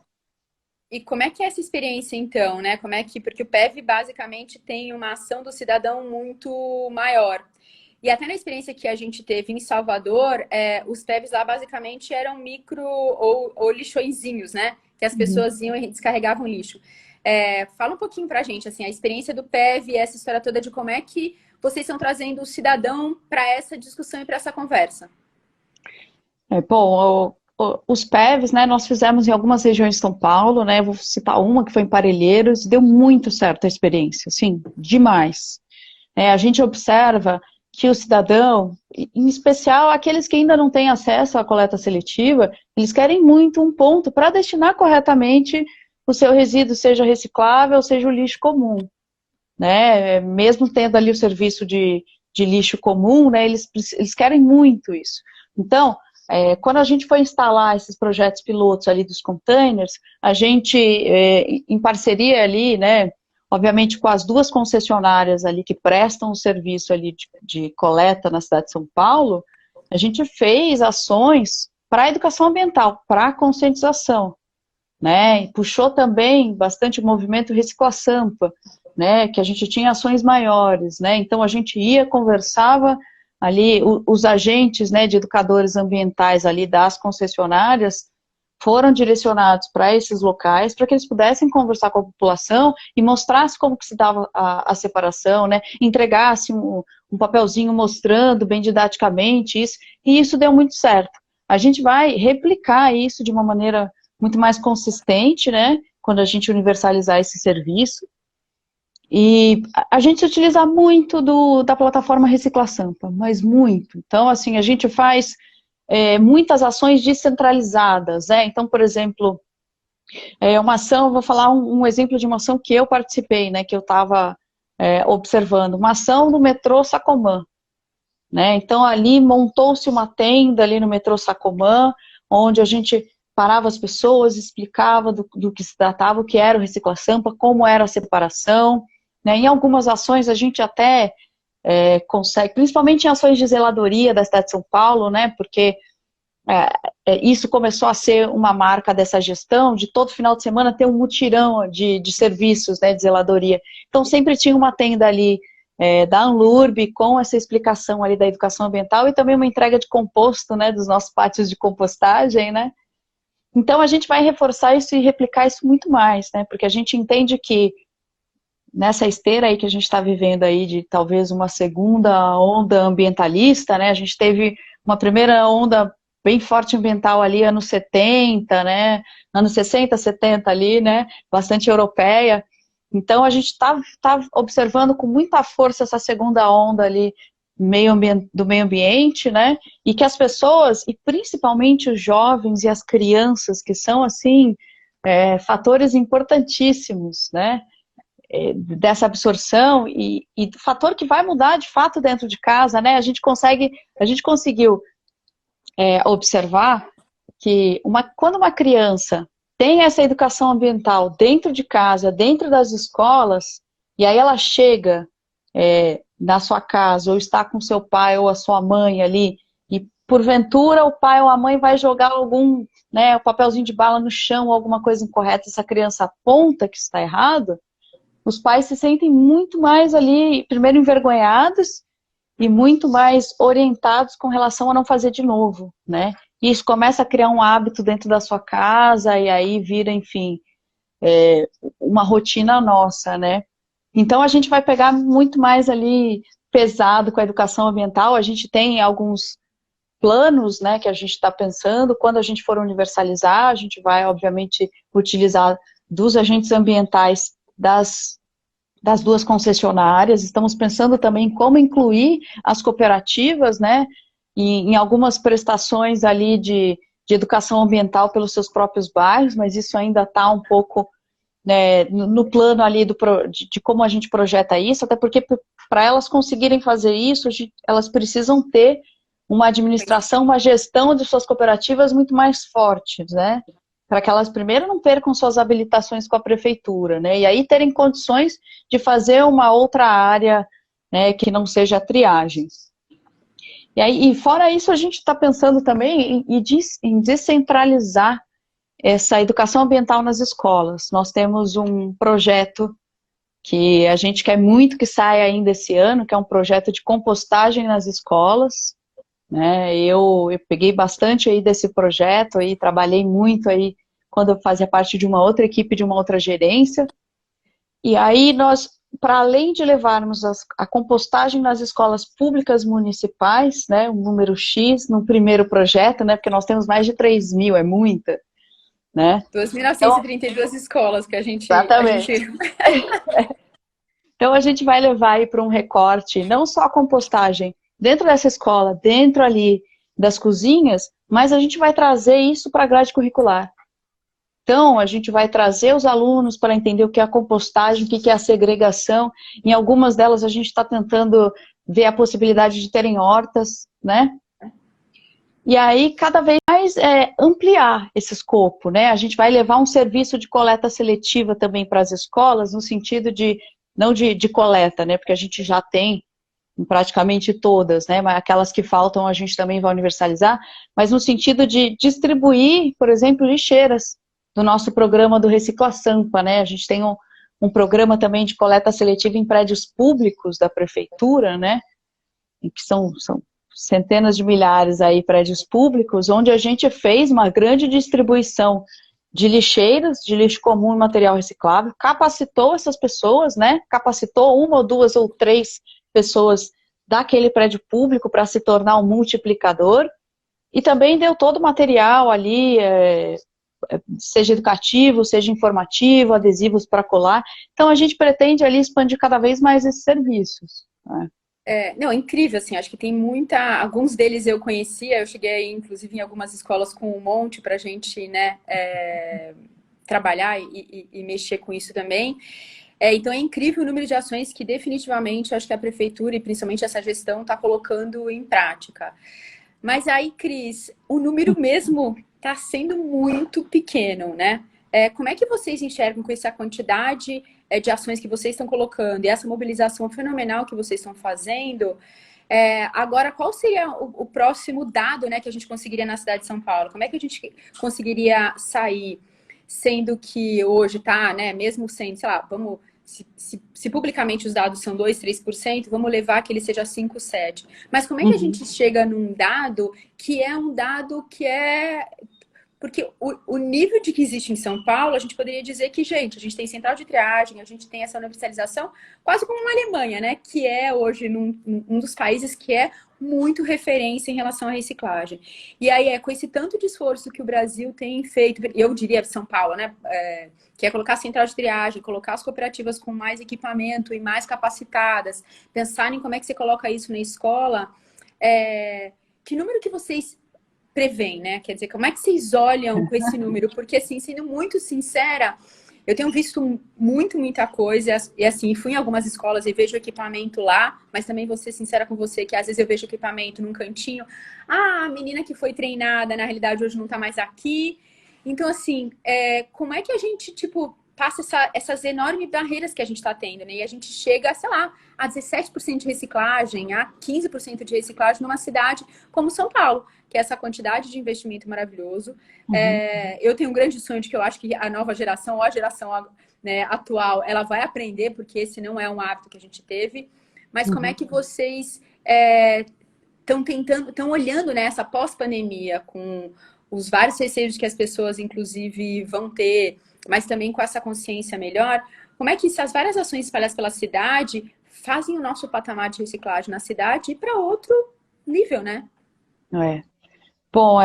E como é que é essa experiência, então, né? Porque o PEV, basicamente, tem uma ação do cidadão muito maior. E até na experiência que a gente teve em Salvador, os PEVs lá, basicamente, eram micro ou lixõezinhos, né? Que as pessoas iam e descarregavam lixo. Fala um pouquinho pra gente, assim, a experiência do PEV, essa história toda de como é que vocês estão trazendo o cidadão para essa discussão e para essa conversa. Bom, os PEVs, né, nós fizemos em algumas regiões de São Paulo, né, vou citar uma que foi em Parelheiros, deu muito certo a experiência, assim, demais. A gente observa que o cidadão, em especial aqueles que ainda não têm acesso à coleta seletiva, eles querem muito um ponto para destinar corretamente o seu resíduo, seja reciclável, seja o lixo comum, né, mesmo tendo ali o serviço de lixo comum, né, eles querem muito isso. Então, quando a gente foi instalar esses projetos pilotos ali dos containers, a gente, em parceria ali, né, obviamente com as 2 concessionárias ali que prestam o serviço ali de coleta na cidade de São Paulo, a gente fez ações para a educação ambiental, para a conscientização, né, e puxou também bastante o movimento Recicla Sampa, né, que a gente tinha ações maiores, né, então a gente ia, conversava ali, os agentes, né, de educadores ambientais ali das concessionárias foram direcionados para esses locais, para que eles pudessem conversar com a população e mostrasse como que se dava a separação, né, entregasse um papelzinho mostrando bem didaticamente isso, e isso deu muito certo. A gente vai replicar isso de uma maneira muito mais consistente, né, quando a gente universalizar esse serviço. E a gente utiliza muito da plataforma Recicla Sampa, mas muito. Então, assim, a gente faz muitas ações descentralizadas, né? Então, por exemplo, uma ação, vou falar um exemplo de uma ação que eu participei, né, que eu estava observando, uma ação do metrô Sacomã, né? Então, ali montou-se uma tenda ali no metrô Sacomã, onde a gente parava as pessoas, explicava do que se tratava, o que era o Recicla Sampa, como era a separação, né? Em algumas ações a gente até consegue, principalmente em ações de zeladoria da cidade de São Paulo, né? Porque isso começou a ser uma marca dessa gestão, de todo final de semana ter um mutirão de serviços, né, de zeladoria. Então sempre tinha uma tenda ali da Anlurb com essa explicação ali da educação ambiental e também uma entrega de composto, né, dos nossos pátios de compostagem, né? Então a gente vai reforçar isso e replicar isso muito mais, né? Porque a gente entende que nessa esteira aí que a gente está vivendo aí de talvez uma segunda onda ambientalista, né? A gente teve uma primeira onda bem forte ambiental ali, anos 70, né? Anos 60, 70 ali, né? Bastante europeia. Então, a gente está observando com muita força essa segunda onda ali do meio ambiente, né? E que as pessoas, e principalmente os jovens e as crianças, que são, assim, fatores importantíssimos, né? Dessa absorção e do fator que vai mudar de fato dentro de casa, né? A gente conseguiu observar que quando uma criança tem essa educação ambiental dentro de casa, dentro das escolas, e aí ela chega na sua casa, ou está com seu pai ou a sua mãe ali, e porventura o pai ou a mãe vai jogar algum, né, o papelzinho de bala no chão, ou alguma coisa incorreta, essa criança aponta que está errado, os pais se sentem muito mais ali, primeiro envergonhados, e muito mais orientados com relação a não fazer de novo, né? E isso começa a criar um hábito dentro da sua casa, e aí vira, enfim, uma rotina nossa, né? Então a gente vai pegar muito mais ali pesado com a educação ambiental, a gente tem alguns planos, né, que a gente está pensando, quando a gente for universalizar, a gente vai, obviamente, utilizar dos agentes ambientais das duas concessionárias, estamos pensando também como incluir as cooperativas, né, em algumas prestações ali de educação ambiental pelos seus próprios bairros, mas isso ainda está um pouco no plano ali de como a gente projeta isso, até porque para elas conseguirem fazer isso, elas precisam ter uma administração, uma gestão de suas cooperativas muito mais fortes, né? Para que elas primeiro não percam suas habilitações com a prefeitura, né? E aí terem condições de fazer uma outra área, né, que não seja a triagem. E fora isso, a gente está pensando também em descentralizar essa educação ambiental nas escolas. Nós temos um projeto que a gente quer muito que saia ainda esse ano, que é um projeto de compostagem nas escolas, né? Eu peguei bastante aí desse projeto, aí trabalhei muito aí quando eu fazia parte de uma outra equipe, de uma outra gerência, e aí nós, para além de levarmos a compostagem nas escolas públicas municipais, né, um número X no primeiro projeto, né, porque nós temos mais de 3 mil, é muita, né? 2.932 escolas que a gente... Exatamente. Então a gente vai levar aí para um recorte, não só a compostagem dentro dessa escola, dentro ali das cozinhas, mas a gente vai trazer isso para a grade curricular. Então, a gente vai trazer os alunos para entender o que é a compostagem, o que é a segregação. Em algumas delas, a gente está tentando ver a possibilidade de terem hortas, né? E aí, cada vez mais ampliar esse escopo, né? A gente vai levar um serviço de coleta seletiva também para as escolas, no sentido de, não de coleta, né? Porque a gente já tem em praticamente todas, né? Mas aquelas que faltam a gente também vai universalizar, mas no sentido de distribuir, por exemplo, lixeiras do nosso programa do Recicla Sampa, né? A gente tem um programa também de coleta seletiva em prédios públicos da prefeitura, né? Que são centenas de milhares aí prédios públicos, onde a gente fez uma grande distribuição de lixeiras, de lixo comum e material reciclável, capacitou essas pessoas, né? Capacitou uma ou duas ou três pessoas daquele prédio público para se tornar um multiplicador, e também deu todo o material ali, seja educativo, seja informativo, adesivos para colar. Então a gente pretende ali expandir cada vez mais esses serviços, né? Não, é incrível, assim, acho que tem alguns deles eu conhecia, eu cheguei aí, inclusive, em algumas escolas com um monte pra gente, né, trabalhar e mexer com isso também. Então é incrível o número de ações que definitivamente acho que a prefeitura e principalmente essa gestão está colocando em prática. Mas aí, Cris, o número mesmo está sendo muito pequeno, né? Como é que vocês enxergam com essa quantidade de ações que vocês estão colocando e essa mobilização fenomenal que vocês estão fazendo? Agora, qual seria o próximo dado, né, que a gente conseguiria na cidade de São Paulo? Como é que a gente conseguiria sair, sendo que hoje está, né, mesmo sendo, sei lá, se publicamente os dados são 2%, 3%, vamos levar que ele seja 5%, 7%. Mas como é que a gente chega num dado que é um dado que é Porque o nível de que existe em São Paulo, a gente poderia dizer que, gente, a gente tem central de triagem, a gente tem essa universalização, quase como uma Alemanha, né? Que é hoje um dos países que é muito referência em relação à reciclagem. E aí com esse tanto de esforço que o Brasil tem feito, eu diria São Paulo, né? Que é colocar a central de triagem, colocar as cooperativas com mais equipamento e mais capacitadas, pensar em como é que você coloca isso na escola. Que número que vocês prevêem, né? Quer dizer, como é que vocês olham com esse número? Porque, assim, sendo muito sincera, eu tenho visto muita coisa, e assim, fui em algumas escolas e vejo equipamento lá, mas também vou ser sincera com você, que às vezes eu vejo equipamento num cantinho. Ah, a menina que foi treinada, na realidade, hoje não tá mais aqui. Então, assim, como é que a gente, tipo, passa essas enormes barreiras que a gente está tendo, né? E a gente chega, sei lá, a 17% de reciclagem, a 15% de reciclagem numa cidade como São Paulo, que é essa quantidade de investimento maravilhoso. Eu tenho um grande sonho de que eu acho que a nova geração, ou a geração, né, atual, ela vai aprender, porque esse não é um hábito que a gente teve. Mas como é que vocês estão olhando, né, essa pós-pandemia, com os vários receios que as pessoas, inclusive, vão ter, mas também com essa consciência melhor, como é que essas várias ações espalhadas pela cidade fazem o nosso patamar de reciclagem na cidade ir para outro nível, né? Bom,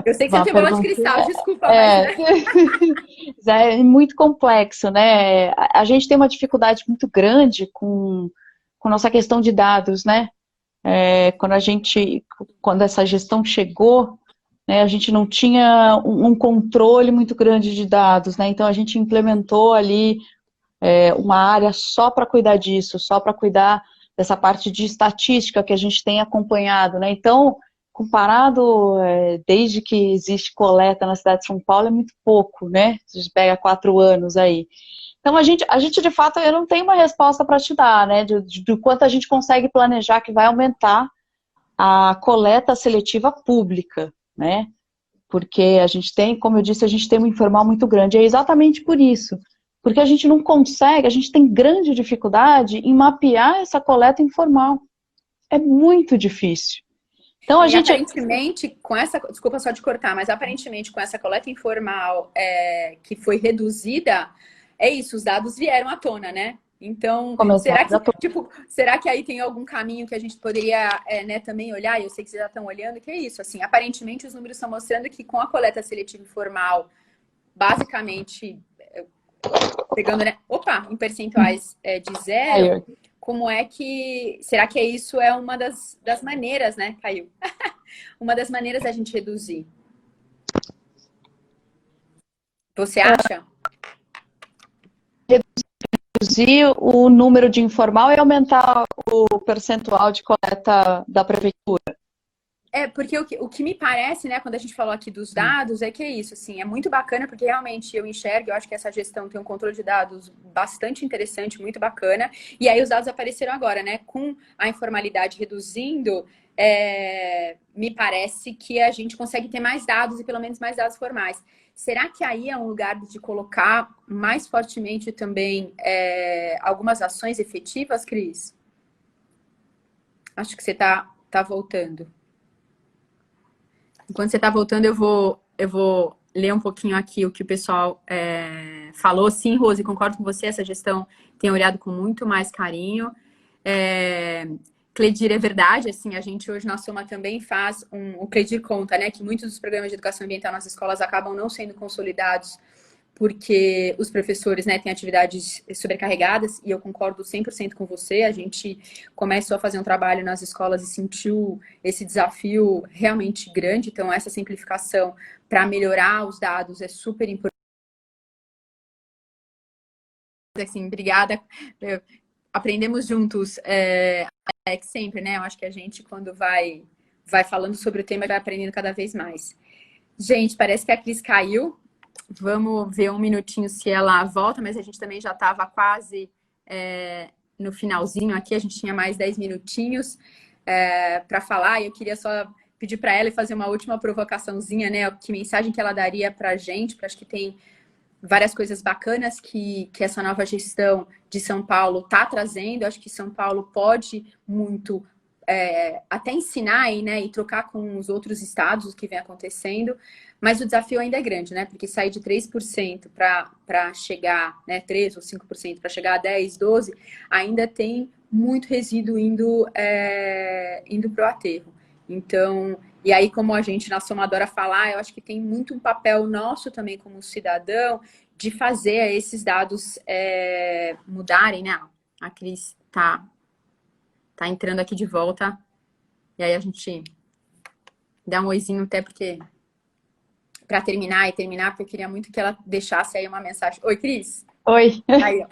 Eu sei que você não uma tem bola de pergunta. cristal, desculpa, mas, né? É muito complexo, né? A gente tem uma dificuldade muito grande com nossa questão de dados, né? Quando essa gestão chegou, né, a gente não tinha um controle muito grande de dados, né? Então a gente implementou ali uma área só para cuidar disso, só para cuidar dessa parte de estatística que a gente tem acompanhado, né? Então, comparado desde que existe coleta na cidade de São Paulo, é muito pouco, né? A gente pega 4 anos aí. Então, a gente de fato, eu não tenho uma resposta para te dar, né? Do quanto a gente consegue planejar que vai aumentar a coleta seletiva pública, né? Porque a gente tem, como eu disse, a gente tem um informal muito grande. É exatamente por isso. Porque a gente não consegue, a gente tem grande dificuldade em mapear essa coleta informal. É muito difícil. Então, a E gente... aparentemente, com essa, desculpa só de cortar, mas aparentemente com essa coleta informal que foi reduzida, é isso, os dados vieram à tona, né? Então, será que aí tem algum caminho que a gente poderia né, também olhar? Eu sei que vocês já estão olhando, que é isso, assim, aparentemente os números estão mostrando que com a coleta seletiva informal, basicamente, pegando, né, em percentuais de zero, como é que, será que isso é uma das maneiras, né, Caiu? Uma das maneiras da gente reduzir. Você acha? Reduzir o número de informal e aumentar o percentual de coleta da prefeitura. Porque o que me parece, né, quando a gente falou aqui dos dados, é que é isso, assim, é muito bacana, porque realmente eu enxergo, eu acho que essa gestão tem um controle de dados bastante interessante, muito bacana, e aí os dados apareceram agora, né, com a informalidade reduzindo, me parece que a gente consegue ter mais dados, e pelo menos mais dados formais. Será que aí é um lugar de colocar mais fortemente também algumas ações efetivas, Cris? Acho que você tá voltando. Enquanto você está voltando, eu vou ler um pouquinho aqui o que o pessoal falou. Sim, Rose, concordo com você, essa gestão tem olhado com muito mais carinho. Cledir, é verdade, assim, a gente hoje na Soma também faz o Cledir conta, né, que muitos dos programas de educação ambiental nas escolas acabam não sendo consolidados porque os professores, né, têm atividades sobrecarregadas, e eu concordo 100% com você, a gente começou a fazer um trabalho nas escolas e sentiu esse desafio realmente grande, então essa simplificação para melhorar os dados é super importante. Assim, obrigada, aprendemos juntos, sempre, né, eu acho que a gente quando vai falando sobre o tema vai aprendendo cada vez mais. Gente, parece que a Cris caiu. Vamos ver um minutinho se ela volta, mas a gente também já estava quase no finalzinho aqui, a gente tinha mais 10 minutinhos para falar, e eu queria só pedir para ela e fazer uma última provocaçãozinha, né? Que mensagem que ela daria para a gente, porque acho que tem várias coisas bacanas que essa nova gestão de São Paulo está trazendo. Acho que São Paulo pode muito até ensinar aí, né, e trocar com os outros estados o que vem acontecendo, mas o desafio ainda é grande, né? Porque sair de 3% para chegar, né, 3 ou 5% para chegar a 10, 12, ainda tem muito resíduo indo para o aterro. Então, e aí, como a gente na Soma adora falar, eu acho que tem muito um papel nosso também como cidadão de fazer esses dados mudarem, né? A Cris tá entrando aqui de volta. E aí a gente dá um oizinho até porque para terminar, porque eu queria muito que ela deixasse aí uma mensagem. Oi, Cris. Oi. Aí, ó.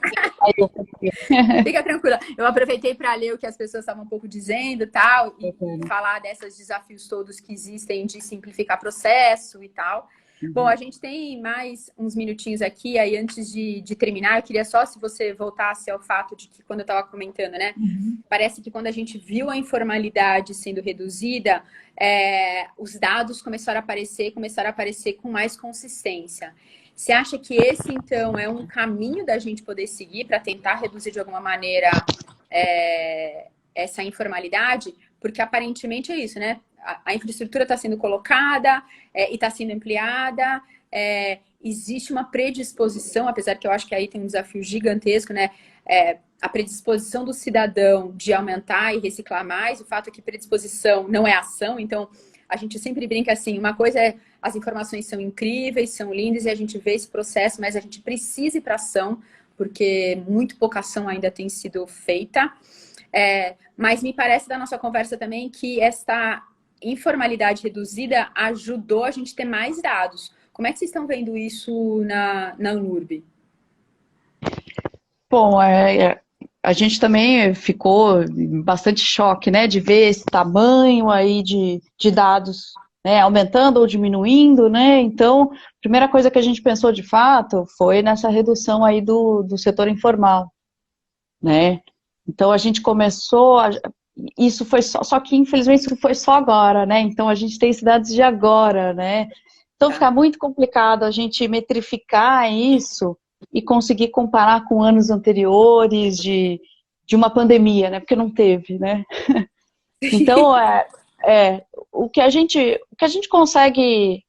Fica tranquila. Eu aproveitei para ler o que as pessoas estavam um pouco dizendo tal, e falar desses desafios todos que existem de simplificar processo e tal. Bom, a gente tem mais uns minutinhos aqui, aí antes de terminar, eu queria só, se você voltasse ao fato de que, quando eu estava comentando, né? Parece que quando a gente viu a informalidade sendo reduzida, os dados começaram a aparecer com mais consistência. Você acha que esse, então, é um caminho da gente poder seguir para tentar reduzir de alguma maneira essa informalidade? Porque aparentemente é isso, né? A infraestrutura está sendo colocada e está sendo ampliada. Existe uma predisposição, apesar que eu acho que aí tem um desafio gigantesco, né? A predisposição do cidadão de aumentar e reciclar mais. O fato é que predisposição não é ação, então a gente sempre brinca assim, uma coisa é as informações são incríveis, são lindas e a gente vê esse processo, mas a gente precisa ir para ação, porque muito pouca ação ainda tem sido feita. Mas me parece da nossa conversa também que esta informalidade reduzida ajudou a gente a ter mais dados. Como é que vocês estão vendo isso na UNURB? Bom, a gente também ficou em bastante choque, né, de ver esse tamanho aí de dados, né, aumentando ou diminuindo, né? Então, a primeira coisa que a gente pensou de fato foi nessa redução aí do setor informal, né? Então a gente começou, isso foi só que infelizmente isso foi só agora, né? Então a gente tem esses dados de agora, né? Então fica muito complicado a gente metrificar isso e conseguir comparar com anos anteriores de uma pandemia, né? Porque não teve, né? Então, o que a gente consegue,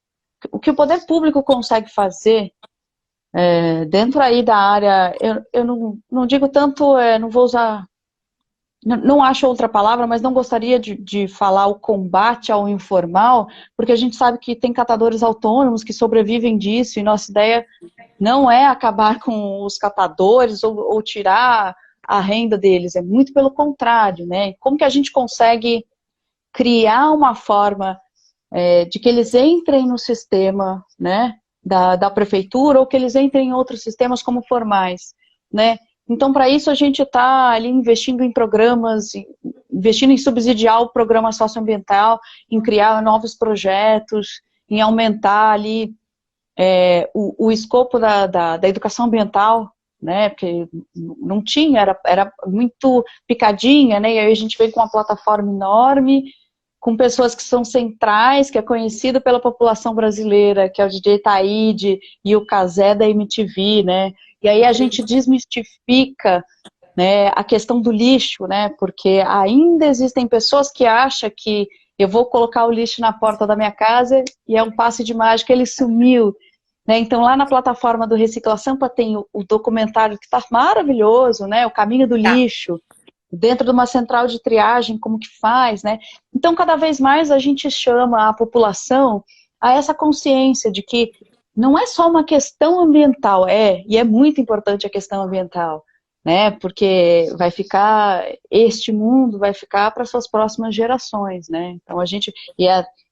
o que o poder público consegue fazer dentro aí da área, eu não digo tanto, não vou usar, não acho outra palavra, mas não gostaria de falar o combate ao informal, porque a gente sabe que tem catadores autônomos que sobrevivem disso, e nossa ideia não é acabar com os catadores ou tirar a renda deles, é muito pelo contrário, né? Como que a gente consegue criar uma forma de que eles entrem no sistema, né, da prefeitura, ou que eles entrem em outros sistemas como formais, né? Então, para isso, a gente está ali investindo em programas, investindo em subsidiar o programa socioambiental, em criar novos projetos, em aumentar ali o escopo da educação ambiental, né, porque não tinha, era muito picadinha, né, e aí a gente veio com uma plataforma enorme, com pessoas que são centrais, que é conhecido pela população brasileira, que é o DJ Taíde e o Cazé da MTV, né, e aí a gente desmistifica, né, a questão do lixo, né, porque ainda existem pessoas que acham que eu vou colocar o lixo na porta da minha casa e é um passe de mágica, ele sumiu, né, então lá na plataforma do Recicla Sampa tem o documentário que está maravilhoso, né, o caminho do lixo, dentro de uma central de triagem, como que faz, né? Então, cada vez mais a gente chama a população a essa consciência de que não é só uma questão ambiental, e é muito importante a questão ambiental, né? Porque vai ficar, este mundo vai ficar para suas próximas gerações, né? Então,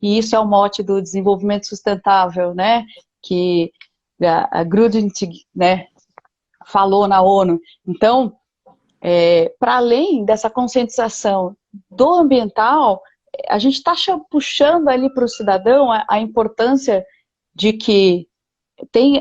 e isso é o mote do desenvolvimento sustentável, né? Que a Grudintig, né, falou na ONU. Então, para além dessa conscientização do ambiental, a gente está puxando ali para o cidadão a importância de que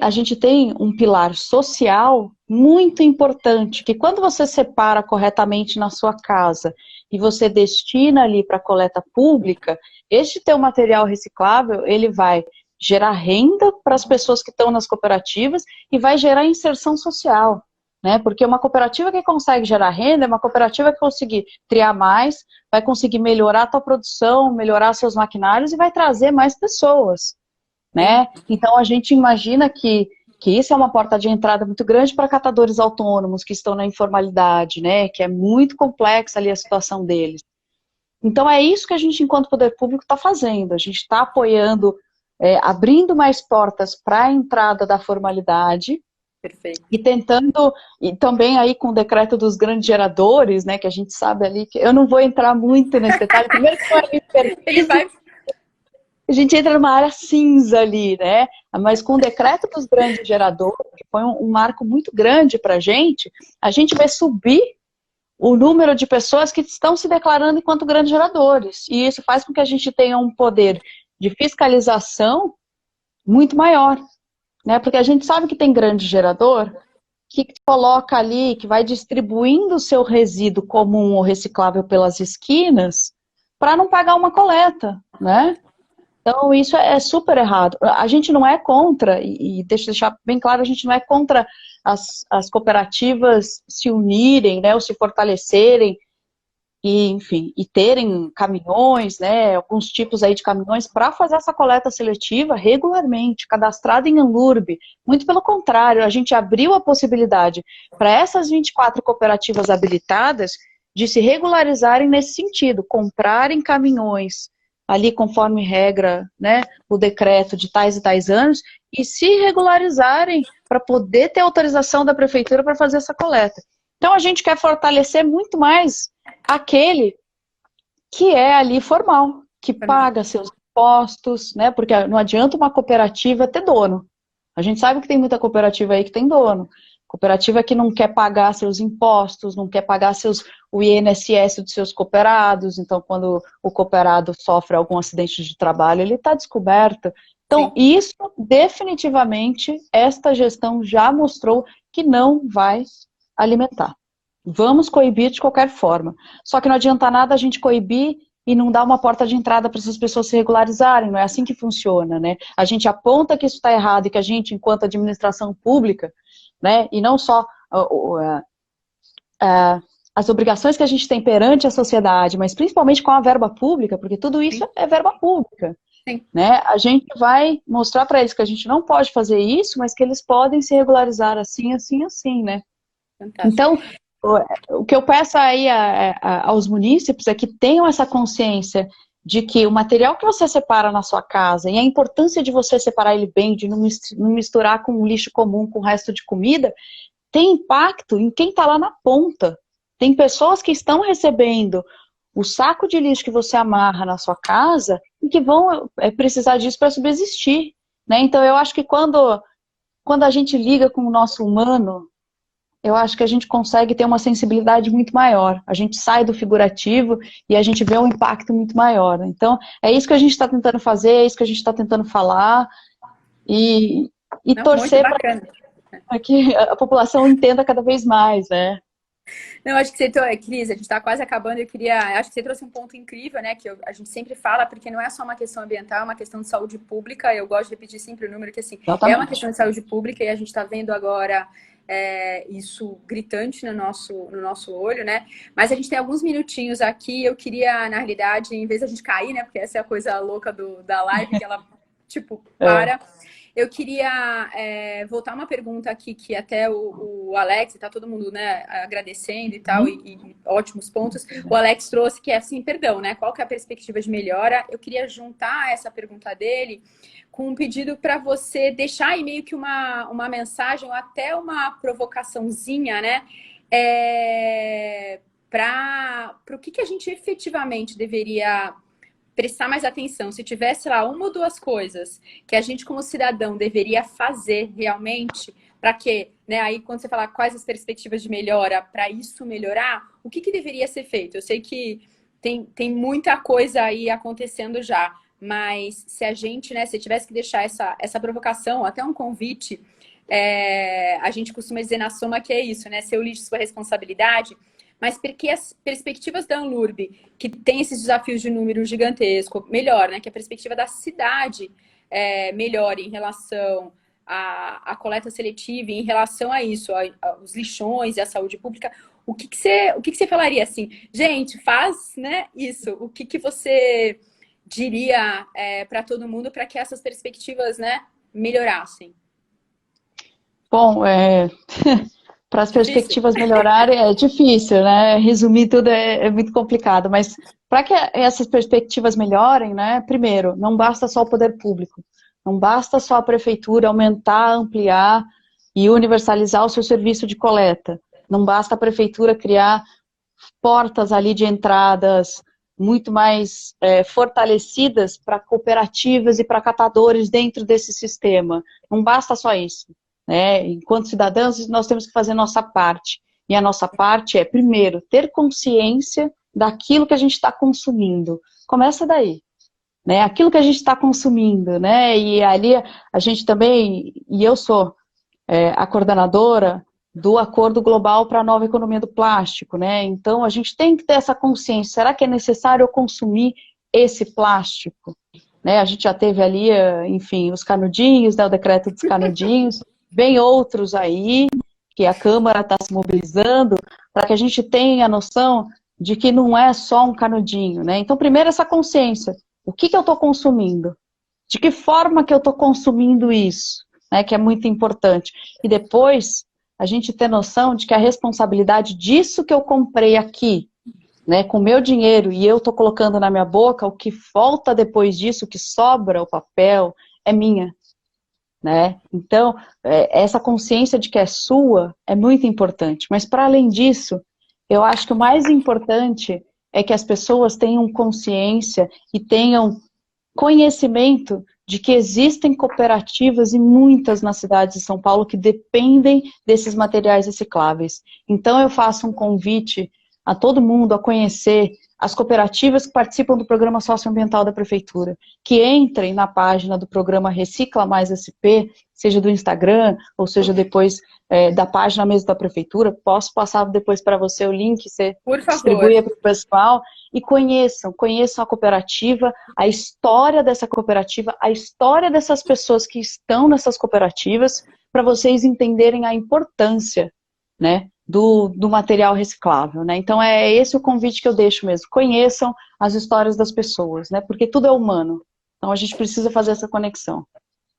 a gente tem um pilar social muito importante, que quando você separa corretamente na sua casa e você destina ali para coleta pública, este teu material reciclável, ele vai gerar renda para as pessoas que estão nas cooperativas e vai gerar inserção social. né? Porque uma cooperativa que consegue gerar renda é uma cooperativa que conseguir triar mais, vai conseguir melhorar a tua produção, melhorar seus maquinários e vai trazer mais pessoas, né? Então a gente imagina que isso é uma porta de entrada muito grande para catadores autônomos que estão na informalidade, né? Que é muito complexa ali a situação deles. Então é isso que a gente, enquanto poder público, está fazendo. A gente está apoiando, abrindo mais portas para a entrada da formalidade. Perfeito. E tentando, e também aí com o decreto dos grandes geradores, né, que a gente sabe ali, que eu não vou entrar muito nesse detalhe, primeiro que não é expertise, a gente entra numa área cinza ali, né, mas com o decreto dos grandes geradores, que foi um marco muito grande para a gente vai subir o número de pessoas que estão se declarando enquanto grandes geradores, e isso faz com que a gente tenha um poder de fiscalização muito maior, né? Porque a gente sabe que tem grande gerador que coloca ali, que vai distribuindo o seu resíduo comum ou reciclável pelas esquinas para não pagar uma coleta, né? Então isso é super errado. A gente não é contra, e deixa eu deixar bem claro, a gente não é contra as cooperativas se unirem, né, ou se fortalecerem, e, enfim, e terem caminhões, né, alguns tipos aí de caminhões para fazer essa coleta seletiva regularmente, cadastrada em Anlurb. Muito pelo contrário, a gente abriu a possibilidade para essas 24 cooperativas habilitadas de se regularizarem nesse sentido, comprarem caminhões ali conforme regra, né, o decreto de tais e tais anos, e se regularizarem para poder ter autorização da prefeitura para fazer essa coleta. Então a gente quer fortalecer muito mais aquele que é ali formal, que paga seus impostos, né? Porque não adianta uma cooperativa ter dono. A gente sabe que tem muita cooperativa aí que tem dono. Cooperativa que não quer pagar seus impostos, não quer pagar o INSS dos seus cooperados. Então, quando o cooperado sofre algum acidente de trabalho, ele está descoberto. Então, isso definitivamente, esta gestão já mostrou que não vai alimentar. Vamos coibir de qualquer forma. Só que não adianta nada a gente coibir e não dar uma porta de entrada para essas pessoas se regularizarem. Não é assim que funciona, né? A gente aponta que isso está errado e que a gente, enquanto administração pública, né, e não só as obrigações que a gente tem perante a sociedade, mas principalmente com a verba pública, porque tudo isso é verba pública. Né? A gente vai mostrar para eles que a gente não pode fazer isso, mas que eles podem se regularizar assim, assim, assim, né? Fantástico. Então, o que eu peço aí aos munícipes é que tenham essa consciência de que o material que você separa na sua casa e a importância de você separar ele bem, de não misturar com o lixo comum, com o resto de comida, tem impacto em quem está lá na ponta. Tem pessoas que estão recebendo o saco de lixo que você amarra na sua casa e que vão precisar disso para subsistir, né? Então eu acho que quando a gente liga com o nosso humano, eu acho que a gente consegue ter uma sensibilidade muito maior. A gente sai do figurativo e a gente vê um impacto muito maior. Então, é isso que a gente está tentando fazer, é isso que a gente está tentando falar e torcer para que a população entenda cada vez mais, né? Não, acho que você, Cris, a gente está quase acabando. Acho que você trouxe um ponto incrível, né? Que a gente sempre fala, porque não é só uma questão ambiental, é uma questão de saúde pública. Eu gosto de repetir sempre o número que, assim, é uma questão de saúde pública e a gente está vendo agora isso gritante no nosso olho, né? Mas a gente tem alguns minutinhos aqui. Eu queria, na realidade, em vez de a gente cair, né? Porque essa é a coisa louca da live, que ela, tipo, para... Eu queria voltar uma pergunta aqui que até o Alex, tá todo mundo, né, agradecendo e tal, e ótimos pontos. O Alex trouxe que é assim, perdão, né? Qual que é a perspectiva de melhora? Eu queria juntar essa pergunta dele com um pedido para você deixar aí meio que uma mensagem ou até uma provocaçãozinha, né? Para o que a gente efetivamente deveria prestar mais atenção. Se tivesse lá uma ou duas coisas que a gente como cidadão deveria fazer realmente para que, né, aí quando você falar quais as perspectivas de melhora para isso melhorar, o que deveria ser feito? Eu sei que tem muita coisa aí acontecendo já, mas se a gente, né, se tivesse que deixar essa provocação, até um convite, a gente costuma dizer na Soma que é isso, né, seu lixo, sua responsabilidade. Mas porque as perspectivas da Anlurb, que tem esses desafios de número gigantesco, melhor, né? Que a perspectiva da cidade melhore em relação a coleta seletiva em relação a isso, aos lixões e à saúde pública, o que que você falaria assim? Gente, faz, né, isso. O que que você diria para todo mundo para que essas perspectivas, né, melhorassem? Bom, para as Difícil? perspectivas melhorarem é difícil, né? Resumir tudo é muito complicado, mas para que essas perspectivas melhorem, né? Primeiro, não basta só o poder público, não basta só a prefeitura aumentar, ampliar e universalizar o seu serviço de coleta. Não basta a prefeitura criar portas ali de entradas muito mais fortalecidas para cooperativas e para catadores dentro desse sistema. Não basta só isso, né? Enquanto cidadãos, nós temos que fazer nossa parte. E a nossa parte é, primeiro, ter consciência daquilo que a gente está consumindo. Começa daí, né? Aquilo que a gente está consumindo, né? E ali a gente também, e eu sou a coordenadora do Acordo Global para a Nova Economia do Plástico, né? Então, a gente tem que ter essa consciência. Será que é necessário eu consumir esse plástico? Né? A gente já teve ali, enfim, os canudinhos, né? O decreto dos canudinhos, bem outros aí, que a Câmara está se mobilizando, para que a gente tenha a noção de que não é só um canudinho, né? Então, primeiro, essa consciência. O que eu estou consumindo? De que forma que eu estou consumindo isso? Né, que é muito importante. E depois, a gente ter noção de que a responsabilidade disso que eu comprei aqui, né, com o meu dinheiro, e eu estou colocando na minha boca, o que falta depois disso, o que sobra, o papel, é minha. Né? Então, essa consciência de que é sua é muito importante. Mas, para além disso, eu acho que o mais importante é que as pessoas tenham consciência e tenham conhecimento de que existem cooperativas e muitas nas cidades de São Paulo que dependem desses materiais recicláveis. Então eu faço um convite a todo mundo a conhecer as cooperativas que participam do programa socioambiental da prefeitura, que entrem na página do programa Recicla Mais SP, seja do Instagram, ou seja depois da página mesmo da prefeitura. Posso passar depois para você o link, você Por favor. distribui para o pessoal, e conheçam a cooperativa, a história dessa cooperativa, a história dessas pessoas que estão nessas cooperativas, para vocês entenderem a importância, né, do material reciclável, né? Então é esse o convite que eu deixo mesmo. Conheçam as histórias das pessoas, né? Porque tudo é humano. Então a gente precisa fazer essa conexão.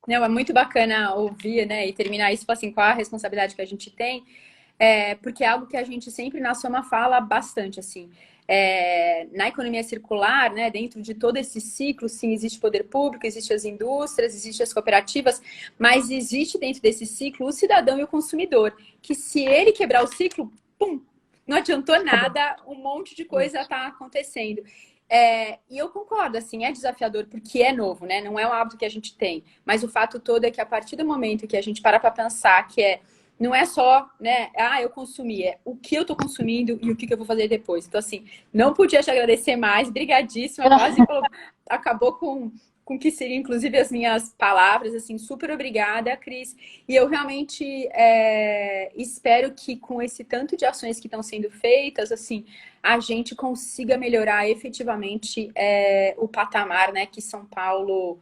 Não, é muito bacana ouvir, né, e terminar isso assim, com a responsabilidade que a gente tem, porque é algo que a gente sempre na Soma fala bastante, assim. Na economia circular, né, dentro de todo esse ciclo, sim, existe poder público, existem as indústrias, existem as cooperativas, mas existe dentro desse ciclo o cidadão e o consumidor, que se ele quebrar o ciclo, pum, não adiantou nada, um monte de coisa está acontecendo. E eu concordo, assim, é desafiador porque é novo, né? Não é um hábito que a gente tem. Mas o fato todo é que a partir do momento que a gente para pensar que não é só, né? Ah, eu consumi, é o que eu tô consumindo e o que eu vou fazer depois. Então, assim, não podia te agradecer mais, brigadíssima, quase acabou com que seria, inclusive, as minhas palavras, assim, super obrigada, Cris. E eu realmente espero que com esse tanto de ações que estão sendo feitas, assim, a gente consiga melhorar efetivamente o patamar, né, que São Paulo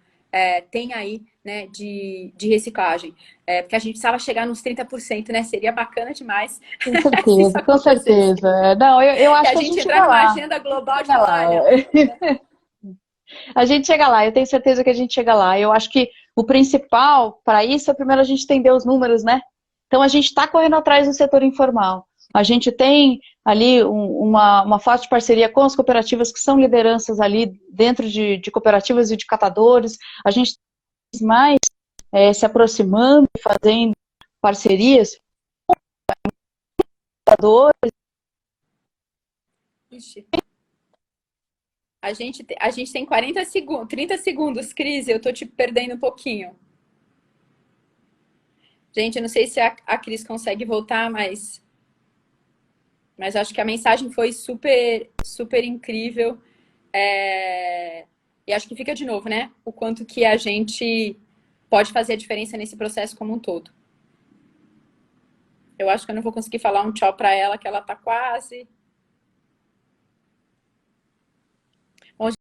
tem aí, né, de reciclagem. Porque a gente precisava chegar nos 30%, né? Seria bacana demais Com se isso certeza, com acontecesse. certeza. Não, eu E acho a que a gente gente entrar chega numa lá. agenda global de Chega lá. malha. A gente chega lá, eu tenho certeza que a gente chega lá. Eu acho que o principal para isso é primeiro a gente entender os números, né? Então a gente está correndo atrás do setor informal. A gente tem ali uma forte parceria com as cooperativas que são lideranças ali dentro de cooperativas e de catadores. A gente tem mais se aproximando, fazendo parcerias com catadores. Ixi. A gente tem 40 segundos, 30 segundos, Cris, eu tô te perdendo um pouquinho. Gente, eu não sei se a Cris consegue voltar, mas acho que a mensagem foi super, super incrível. E acho que fica de novo, né? O quanto que a gente pode fazer a diferença nesse processo como um todo. Eu acho que eu não vou conseguir falar um tchau para ela, que ela tá quase